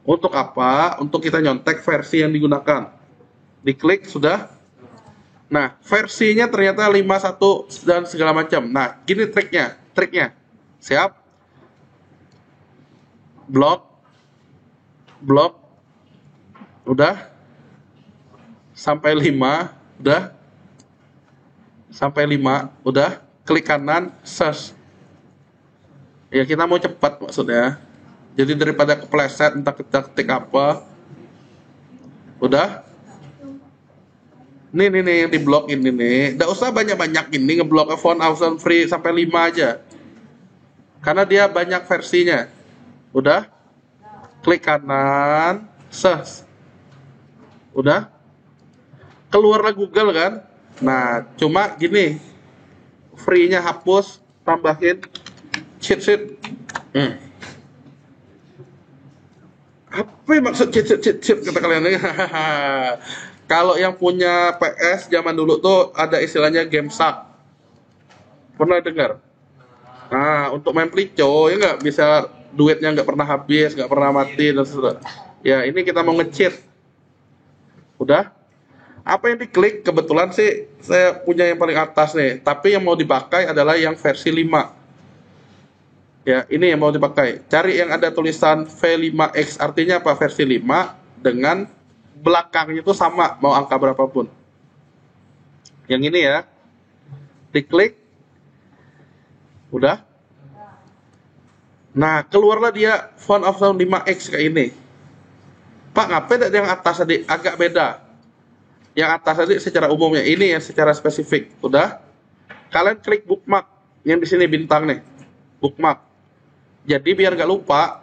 Untuk apa? Untuk kita nyontek versi yang digunakan. Diklik sudah. Nah, versinya ternyata 51 dan segala macam. Nah, gini triknya. Siap? Blok. Udah. Sampai 5, udah. Klik kanan, search. Ya kita mau cepat maksudnya. Jadi daripada kepleset entah kita ketik apa. Udah. Nih yang di blok ini nih. Nggak usah banyak-banyak ini ngeblok font awesome free sampai 5 aja. Karena dia banyak versinya. Udah. Klik kanan, search. Udah. Keluarlah Google kan. Nah, cuma gini. Free-nya hapus, tambahin cheat. Apa yang maksud cheat kata kalian? Kalau yang punya PS zaman dulu tuh ada istilahnya game shark. Pernah dengar? Nah, untuk main Plico ya nggak bisa, duitnya nggak pernah habis, nggak pernah mati dan seterusnya. Ya ini kita mau nge-cheat. Udah? Apa yang diklik? Kebetulan sih saya punya yang paling atas nih. Tapi yang mau dipakai adalah yang versi 5. Ya, ini yang mau dipakai. Cari yang ada tulisan V5X, artinya apa? Versi 5 dengan belakangnya itu sama, mau angka berapapun. Yang ini ya, diklik, udah. Nah, keluarlah dia font of sound 5X kayak ini. Pak, ngapain ada yang atas tadi? Agak beda. Yang atas tadi secara umumnya, ini yang secara spesifik. Udah. Kalian klik bookmark, yang di sini bintang nih. Bookmark. Jadi biar nggak lupa,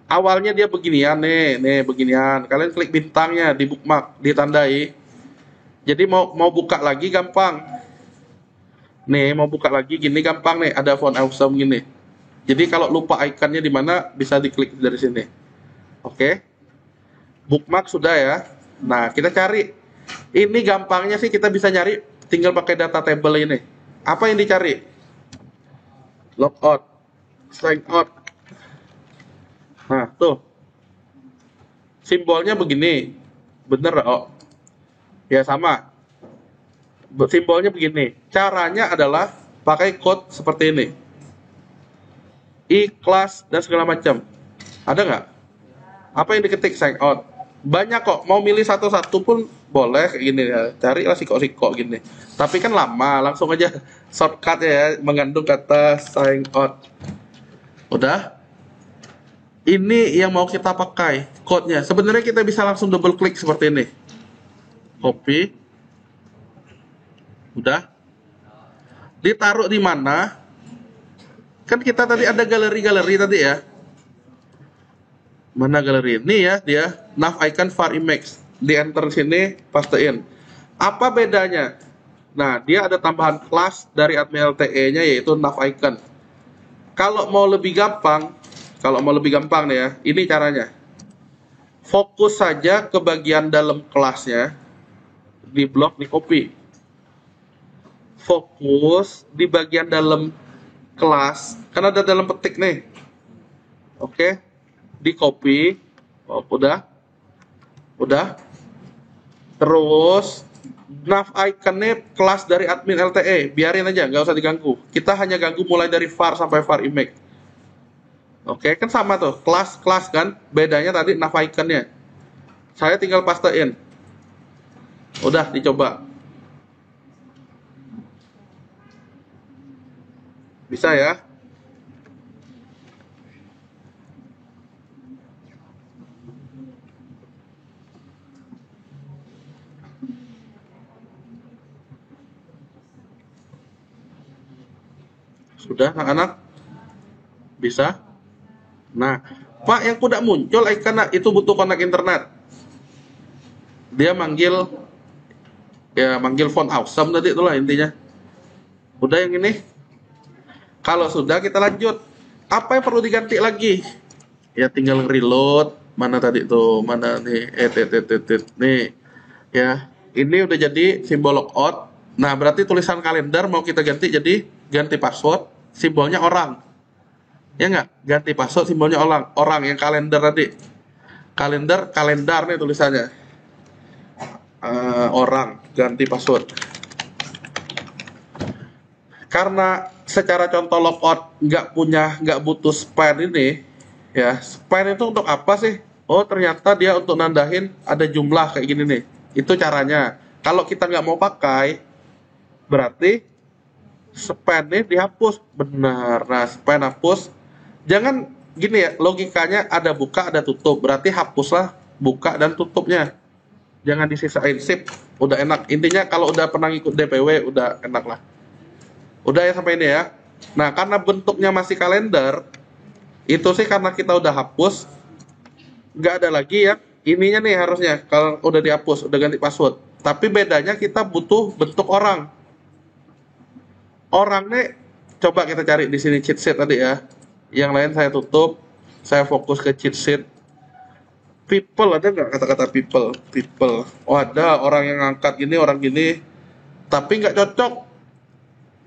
awalnya dia beginian nih beginian. Kalian klik bintangnya di bookmark, ditandai. Jadi mau buka lagi gampang. Nih mau buka lagi gini gampang nih, ada font awesome gini. Jadi kalau lupa ikonnya di mana bisa diklik dari sini. Oke. Bookmark sudah ya. Nah kita cari. Ini gampangnya sih kita bisa nyari, tinggal pakai data table ini. Apa yang dicari? Logout, sign out. Nah tuh simbolnya begini, bener oh ya sama, simbolnya begini. Caranya adalah pakai code seperti ini, ikhlas dan segala macam. Ada nggak? Apa yang diketik? Sign out. Banyak kok, mau milih satu-satu pun boleh kayak gini ya. Carilah siko-siko gini. Tapi kan lama, langsung aja shortcut ya, mengandung kata sign out. Udah. Ini yang mau kita pakai code-nya. Sebenarnya kita bisa langsung double klik seperti ini. Copy. Udah. Ditaruh di mana? Kan kita tadi ada galeri-galeri tadi ya. Mana galeri? Ini ya dia, nav icon var image. Di enter sini, pastein. Apa bedanya? Nah, dia ada tambahan kelas dari admin LTE-nya yaitu nav icon. Kalau mau lebih gampang nih ya, ini caranya. Fokus saja ke bagian dalam kelasnya, di blok, di copy. Fokus di bagian dalam kelas, kan ada dalam petik nih. Oke, di copy. Oh, udah. Terus nav iconnya kelas dari admin LTE, biarin aja, nggak usah diganggu. Kita hanya ganggu mulai dari var sampai var image. Oke, kan sama tuh, kelas kan, bedanya tadi nav iconnya. Saya tinggal pastein. Udah, dicoba. Bisa ya? Sudah, anak-anak? Bisa? Nah, Pak, yang tidak muncul icon itu butuh konek internet. Dia manggil font awesome tadi, itulah intinya. Udah yang ini. Kalau sudah, kita lanjut. Apa yang perlu diganti lagi? Ya tinggal reload. Mana tadi tuh? Mana nih? Nih. Ya, ini udah jadi simbol logout. Nah, berarti tulisan kalender mau kita ganti jadi ganti password, simbolnya orang. Ya nggak? Ganti password, simbolnya orang yang kalender tadi. Kalendar nih tulisannya. Orang, ganti password. Karena secara contoh logout nggak butuh span ini, ya span itu untuk apa sih? Oh ternyata dia untuk nandahin ada jumlah kayak gini nih. Itu caranya. Kalau kita nggak mau pakai, berarti span ini dihapus. Benar. Nah span hapus. Jangan gini ya, logikanya ada buka ada tutup. Berarti hapuslah buka dan tutupnya. Jangan disisain, sip. Udah enak. Intinya kalau udah pernah ikut DPW udah enak lah. Udah ya sampai ini ya. Nah karena bentuknya masih kalender, itu sih karena kita udah hapus, nggak ada lagi ya. Ininya nih harusnya kalau udah dihapus, udah ganti password. Tapi bedanya kita butuh bentuk orang. Orang nih coba kita cari di sini cheat sheet tadi ya. Yang lain saya tutup, saya fokus ke cheat sheet. People ada nggak kata-kata people? People. Oh ada, orang yang ngangkat gini, orang gini. Tapi nggak cocok.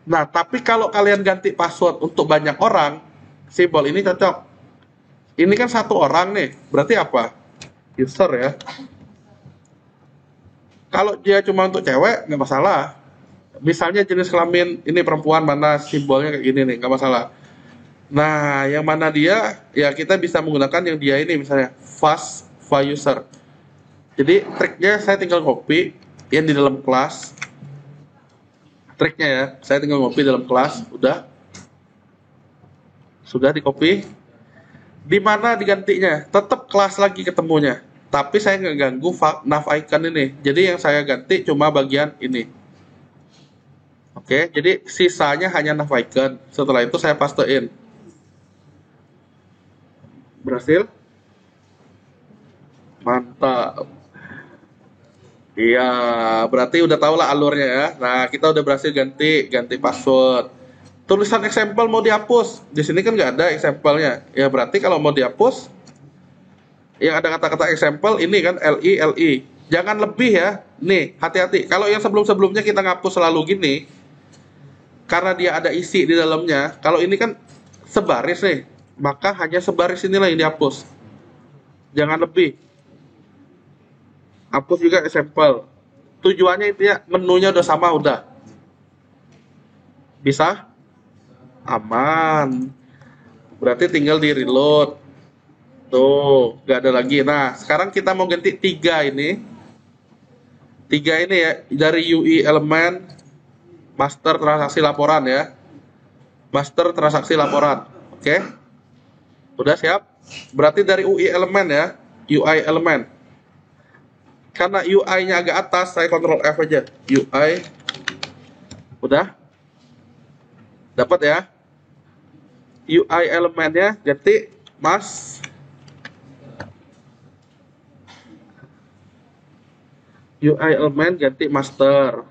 Nah, tapi kalau kalian ganti password untuk banyak orang, simbol ini cocok. Ini kan satu orang nih, berarti apa? User ya. Kalau dia cuma untuk cewek, nggak masalah. Misalnya jenis kelamin ini perempuan, mana simbolnya kayak gini nih, nggak masalah. Nah, yang mana dia, ya kita bisa menggunakan yang dia ini, misalnya fast user. Jadi triknya saya tinggal copy yang di dalam kelas. Triknya ya, saya tinggal copy dalam kelas, sudah di copy. Di mana digantinya? Tetap kelas lagi ketemunya. Tapi saya nggak ganggu nav icon ini. Jadi yang saya ganti cuma bagian ini. Oke, jadi sisanya hanya nav icon. Setelah itu saya pastein. Berhasil? Mantap. Iya, berarti udah tau lah alurnya ya. Nah, kita udah berhasil ganti password. Tulisan example mau dihapus. Di sini kan nggak ada example-nya. Ya berarti kalau mau dihapus, yang ada kata-kata example ini kan li. Jangan lebih ya. Nih, hati-hati. Kalau yang sebelum-sebelumnya kita ngapus selalu gini, karena dia ada isi di dalamnya. Kalau ini kan sebaris nih, maka hanya sebaris inilah yang dihapus. Jangan lebih. Hapus juga example. Tujuannya itu ya, menunya udah sama udah. Bisa? Aman. Berarti tinggal di reload. Tuh, nggak ada lagi. Nah, sekarang kita mau ganti 3 ini. 3 ini ya, dari UI elemen master transaksi laporan ya. Master transaksi laporan. Oke. Udah siap? Berarti dari UI elemen ya, UI elemen. Karena UI-nya agak atas, saya Ctrl F aja. UI. Udah? Dapat ya? UI elemennya ganti UI elemen ganti master.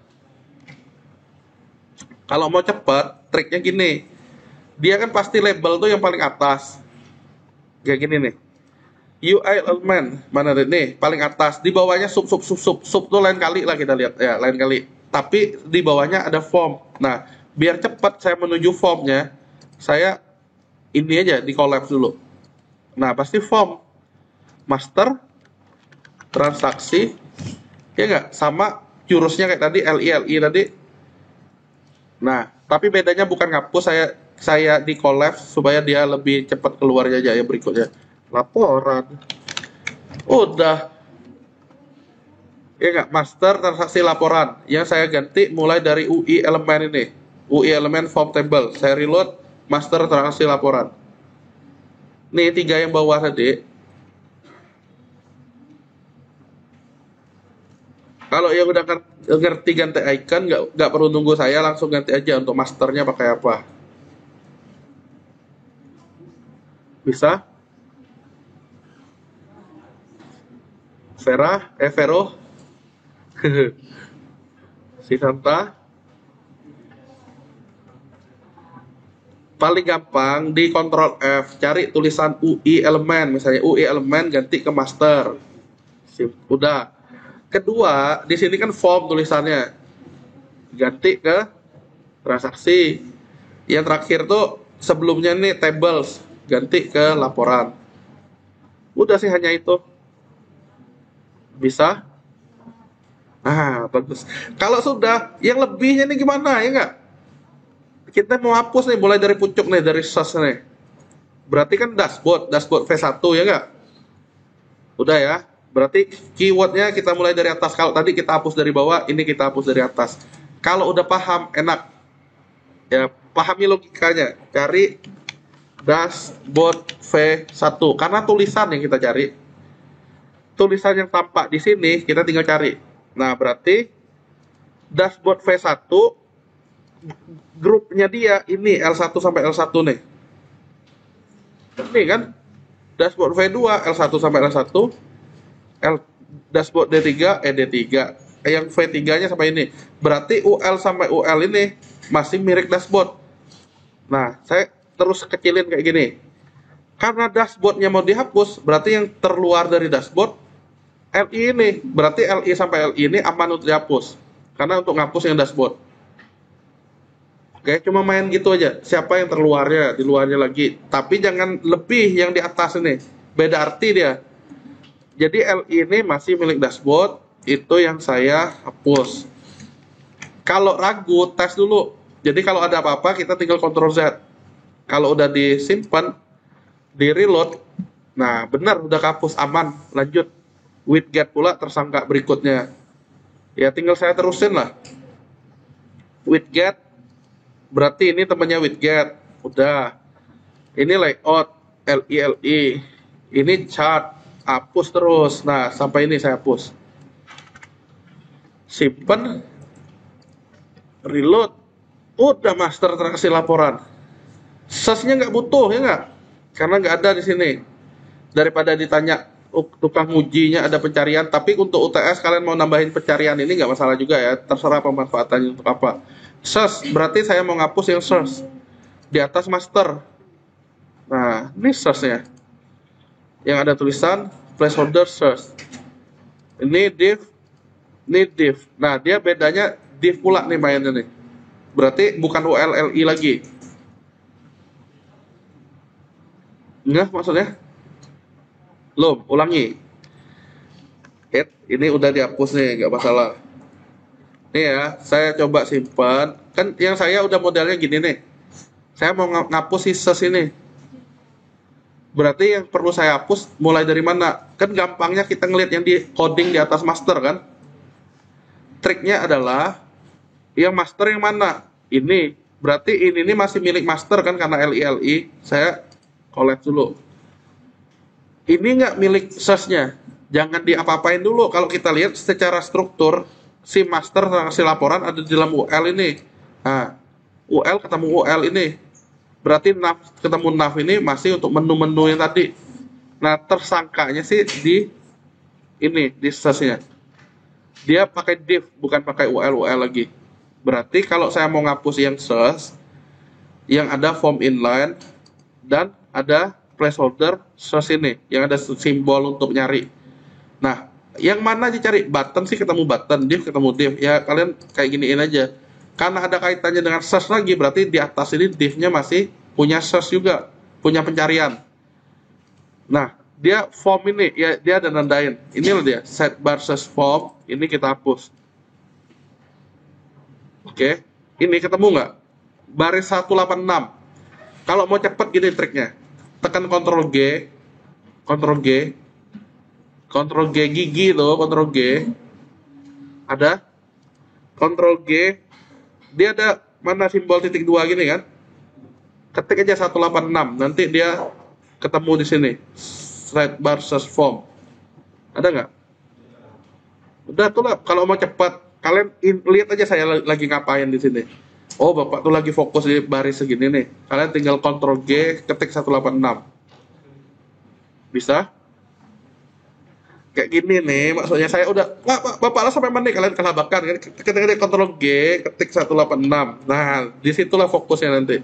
Kalau mau cepat, triknya gini. Dia kan pasti label tuh yang paling atas. Kayak gini nih. UI element mana nih paling atas, di bawahnya sub tuh lain kali lah kita lihat ya, lain kali, tapi di bawahnya ada form. Nah, biar cepat saya menuju formnya, saya ini aja di collapse dulu. Nah, pasti form master transaksi ya nggak, sama jurusnya kayak tadi li tadi. Nah, tapi bedanya bukan ngapus, saya di collapse supaya dia lebih cepat keluarnya aja ya. Berikutnya laporan. Udah. Ya nggak, master transaksi laporan. Yang saya ganti mulai dari UI elemen ini. UI elemen form table. Saya reload master transaksi laporan. Nih 3 yang bawah tadi. Kalau yang udah ngerti ganti icon, nggak perlu nunggu saya, langsung ganti aja untuk masternya pakai apa. Bisa? Vero, si Santa. Paling gampang di Ctrl F, cari tulisan UI elemen, misalnya UI elemen ganti ke master. Udah. Kedua, di sini kan form tulisannya, ganti ke transaksi. Yang terakhir tuh sebelumnya nih tables, ganti ke laporan. Udah sih, hanya itu. Bisa? Ah, bagus. Kalau sudah, yang lebihnya nih gimana ya nggak? Kita mau hapus nih, mulai dari pucuk nih, dari source nih. Berarti kan dashboard V1 ya nggak? Udah ya. Berarti keywordnya kita mulai dari atas. Kalau tadi kita hapus dari bawah, ini kita hapus dari atas. Kalau udah paham, enak. Ya, pahami logikanya. Cari dashboard V1. Karena tulisan yang kita cari. Tulisan yang tampak di sini kita tinggal cari. Nah, berarti dashboard V1 grupnya dia ini L1 sampai L1 nih. Ini kan dashboard V2 L1 sampai L1, dashboard D3 yang V3-nya sampai ini. Berarti UL sampai UL ini masih mirip dashboard. Nah, saya terus kecilin kayak gini. Karena dashboardnya mau dihapus, berarti yang terluar dari dashboard LI ini, berarti LI sampai LI ini aman untuk dihapus. Karena untuk ngapus yang dashboard. Oke, cuma main gitu aja. Siapa yang terluarnya, di luarnya lagi. Tapi jangan lebih yang di atas ini. Beda arti dia. Jadi LI ini masih milik dashboard. Itu yang saya hapus. Kalau ragu, tes dulu. Jadi kalau ada apa-apa, kita tinggal Ctrl Z. Kalau udah disimpan, di reload, nah benar udah kehapus, aman, lanjut. Widget pula tersangka berikutnya. Ya tinggal saya terusin lah. Widget, berarti ini temannya widget. Udah. Ini layout, LI. Ini chart, hapus terus. Nah, sampai ini saya hapus. Simpen, reload, udah master transaksi laporan. Sesnya nggak butuh ya nggak? Karena nggak ada di sini. Daripada ditanya tukang ujinya ada pencarian, tapi untuk UTS kalian mau nambahin pencarian ini nggak masalah juga ya. Terserah pemanfaatannya untuk apa. Search berarti saya mau ngapus yang search di atas master. Nah ini searchnya yang ada tulisan placeholder search. Ini div, ini div. Nah dia bedanya div pula nih mainnya nih. Berarti bukan ULLI lagi. Enggak maksudnya? Belum, ulangi. Ini udah dihapus nih, nggak masalah. Nih ya, saya coba simpan. Kan yang saya udah modelnya gini nih. Saya mau ngapus ses ini. Berarti yang perlu saya hapus mulai dari mana? Kan gampangnya kita ngeliat yang di coding di atas master kan. Triknya adalah yang master yang mana? Ini. Berarti ini masih milik master kan karena LI. Saya collect dulu. Ini nggak milik search-nya. Jangan diapa-apain dulu. Kalau kita lihat secara struktur, si master transaksi laporan ada di dalam UL ini. Nah, UL ketemu UL ini. Berarti nav ketemu nav ini masih untuk menu-menu yang tadi. Nah, tersangkanya sih di ini, di search-nya. Dia pakai div, bukan pakai UL lagi. Berarti kalau saya mau ngapus yang search, yang ada form inline, dan ada placeholder search ini yang ada simbol untuk nyari. Nah, yang mana dicari? Button sih ketemu button, div ketemu div. Ya kalian kayak giniin aja. Karena ada kaitannya dengan search lagi, berarti di atas ini divnya masih punya search juga, punya pencarian. Nah, dia form ini ya dia ada nandain. Inilah dia sidebar search form. Ini kita hapus. Oke, ini ketemu nggak? Baris 186. Kalau mau cepet gini triknya. Tekan Ctrl G, Ctrl G, Ctrl G gigi tuh, Ctrl G, ada, Ctrl G, dia ada mana simbol titik 2 gini kan? Ketik aja 186, nanti dia ketemu di sini, sidebar search form, ada nggak? Udah tuh lah, kalau mau cepat, kalian lihat aja saya lagi ngapain di sini. Oh, Bapak tuh lagi fokus di baris segini nih. Kalian tinggal Ctrl G, ketik 186. Bisa? Kayak gini nih, maksudnya saya udah, Bapak lah sampai mana nih kalian kelabakan kan? Ketik Ctrl G, ketik 186. Nah, disitulah fokusnya nanti.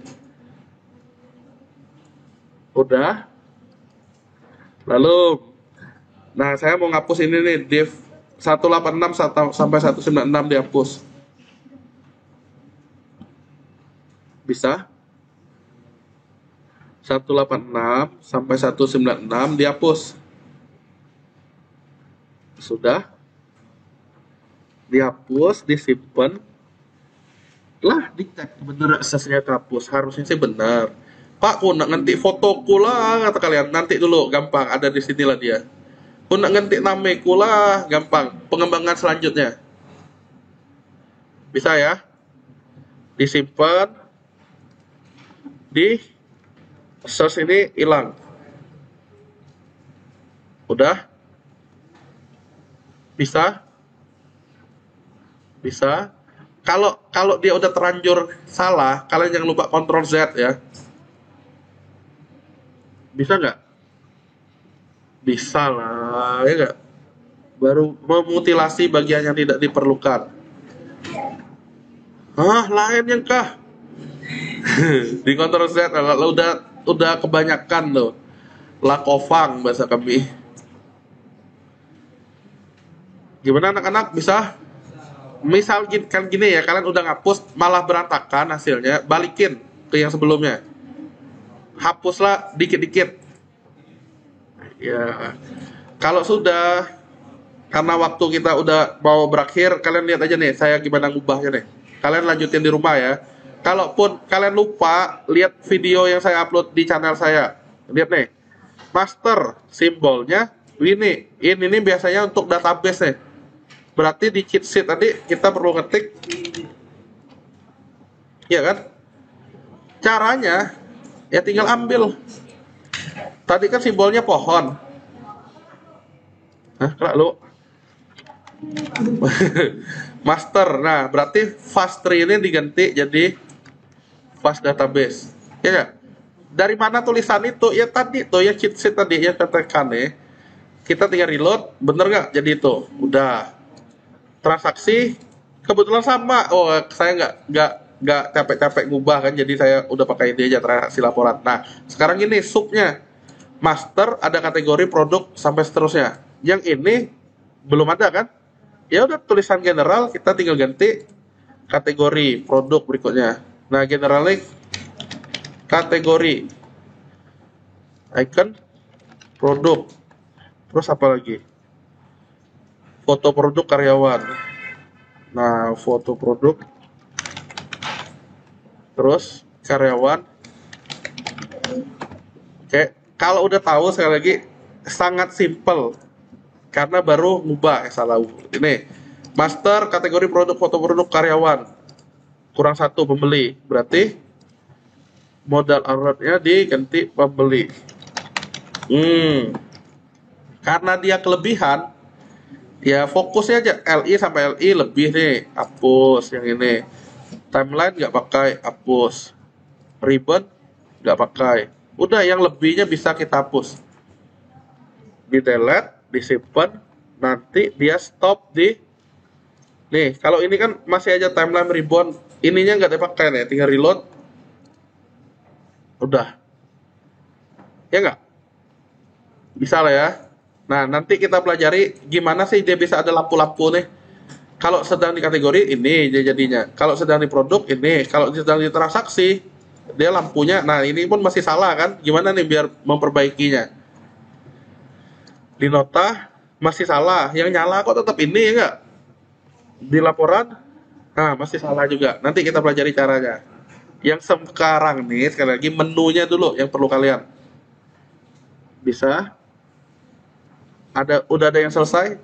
Udah. Lalu, nah saya mau ngapus ini nih, div 186 sampai 196 dihapus. Bisa 186 sampai 196 dihapus. Sudah dihapus, disimpan lah, dicek bener aksesnya terhapus. Harusnya sih benar. Pak, aku nak nganti fotoku lah, kata kalian. Nanti dulu, gampang, ada di sinilah dia. Aku nak nganti nameku lah, gampang. Pengembangan selanjutnya bisa ya, disimpan di search ini hilang. Udah? Bisa? Bisa. Kalau dia udah terlanjur salah, kalian jangan lupa Ctrl Z ya. Bisa nggak? Bisa lah, ya nggak? Baru memutilasi bagian yang tidak diperlukan. Lain yang kah? Di Ctrl Z kalau udah kebanyakan loh. Lakovang bahasa kami. Gimana anak-anak, bisa? Misal kan gini ya, kalian udah ngapus malah berantakan hasilnya, balikin ke yang sebelumnya. Hapuslah dikit-dikit. Ya, kalau sudah, karena waktu kita udah mau berakhir, kalian lihat aja nih, saya gimana ngubahnya nih. Kalian lanjutin di rumah ya. Kalaupun kalian lupa, lihat video yang saya upload di channel saya. Lihat nih, master simbolnya ini nih biasanya untuk database nih. Berarti di cheat sheet tadi kita perlu ngetik, ya kan? Caranya ya tinggal ambil. Tadi kan simbolnya pohon. Hah, kerak lu? Master. Nah, berarti fast tree ini diganti jadi fast database. Ya nggak? Dari mana tulisan itu? Ya tadi tuh, ya cheat sheet tadi ya katakan nih. Kita tinggal reload, bener nggak? Jadi itu, udah. Transaksi kebetulan sama. Oh, saya nggak capek-capek ngubah kan, jadi saya udah pakai ini aja transaksi laporan. Nah, sekarang gini subnya, master ada kategori produk sampai seterusnya. Yang ini belum ada kan? Ya udah, tulisan general kita tinggal ganti kategori produk berikutnya. Nah, generalnya kategori icon produk. Terus apa lagi? Foto produk karyawan. Nah, foto produk. Terus karyawan. Oke, kalau udah tahu sekali lagi sangat simple. Karena baru ngubah salah. Ini master kategori produk foto produk karyawan. Kurang satu pembeli. Berarti modal alertnya diganti pembeli. Karena dia kelebihan, ya fokusnya aja LI sampai LI lebih nih, hapus yang ini. Timeline nggak pakai, hapus. Ribbon nggak pakai. Udah, yang lebihnya bisa kita hapus. Di delete, disimpan, nanti dia stop di. Nih, kalau ini kan masih aja timeline ribbon, ininya nggak dipakai nih, tinggal reload. Udah. Ya nggak? Bisa lah ya. Nah, nanti kita pelajari gimana sih dia bisa ada lampu-lampu nih. Kalau sedang di kategori ini dia jadinya. Kalau sedang di produk ini. Kalau sedang di transaksi, dia lampunya. Nah, ini pun masih salah kan. Gimana nih biar memperbaikinya? Di nota masih salah. Yang nyala kok tetap ini ya nggak? Di laporan, nah masih salah juga. Nanti kita pelajari caranya. Yang sekarang nih, sekali lagi menunya dulu yang perlu kalian. Bisa? Udah ada yang selesai?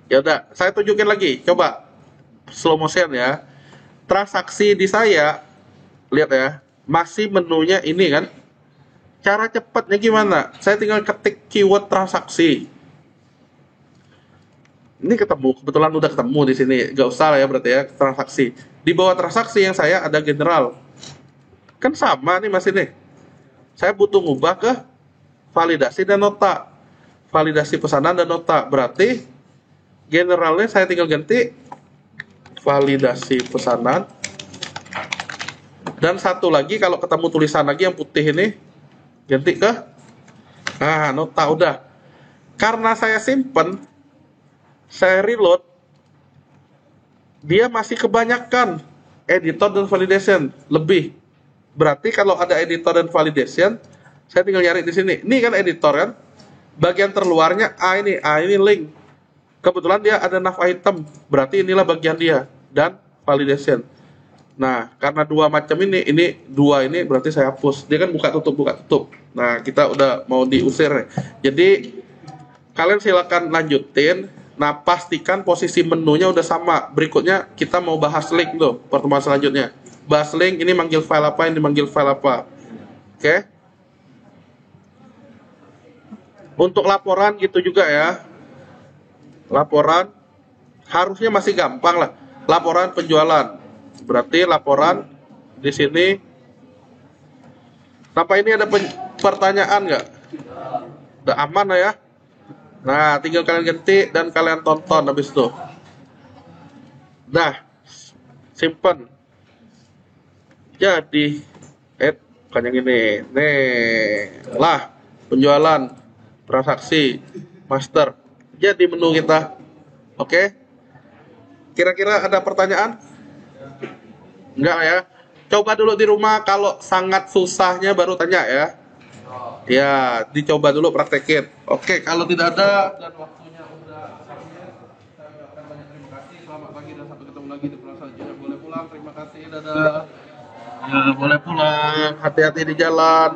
Ya udah, saya tunjukin lagi. Coba slow motion ya. Transaksi di saya, lihat ya, masih menunya ini kan. Cara cepatnya gimana? Saya tinggal ketik keyword transaksi. Ini ketemu, kebetulan udah ketemu di sini. Gak usah lah ya berarti ya, transaksi. Di bawah transaksi yang saya ada general. Kan sama nih masih nih. Saya butuh ngubah ke validasi dan nota. Validasi pesanan dan nota. Berarti generalnya saya tinggal ganti validasi pesanan. Dan satu lagi, kalau ketemu tulisan lagi yang putih ini, ganti ke nota. Udah. Karena saya simpen, saya reload, dia masih kebanyakan editor dan validation lebih. Berarti kalau ada editor dan validation, saya tinggal nyari di sini. Ini kan editor kan, bagian terluarnya ini link. Kebetulan dia ada nav item, berarti inilah bagian dia dan validation. Nah, karena dua macam ini dua ini berarti saya hapus. Dia kan buka tutup. Nah, kita udah mau diusir nih. Jadi kalian silakan lanjutin. Nah, pastikan posisi menunya udah sama. Berikutnya kita mau bahas link tuh, pertemuan selanjutnya. Bahas link, ini manggil file apa, ini manggil file apa. Oke? Untuk laporan gitu juga ya. Laporan harusnya masih gampang lah. Laporan penjualan. Berarti laporan di sini. Sampai ini ada pertanyaan nggak? Udah aman lah ya. Nah, tinggal kalian ganti dan kalian tonton habis itu. Nah, simpen. Jadi, bukan yang ini. Nih, lah penjualan, transaksi, master. Jadi menu kita. Oke. Kira-kira ada pertanyaan? Enggak ya? Coba dulu di rumah, kalau sangat susahnya baru tanya ya. Ya, dicoba dulu praktekin. Oke, kalau tidak ada dan waktunya udah habis, saya ucapkan banyak terima kasih. Selamat pagi dan sampai ketemu lagi di pulang selanjutnya. Boleh pulang, terima kasih, dadah. Ya, boleh pulang. Hati-hati di jalan.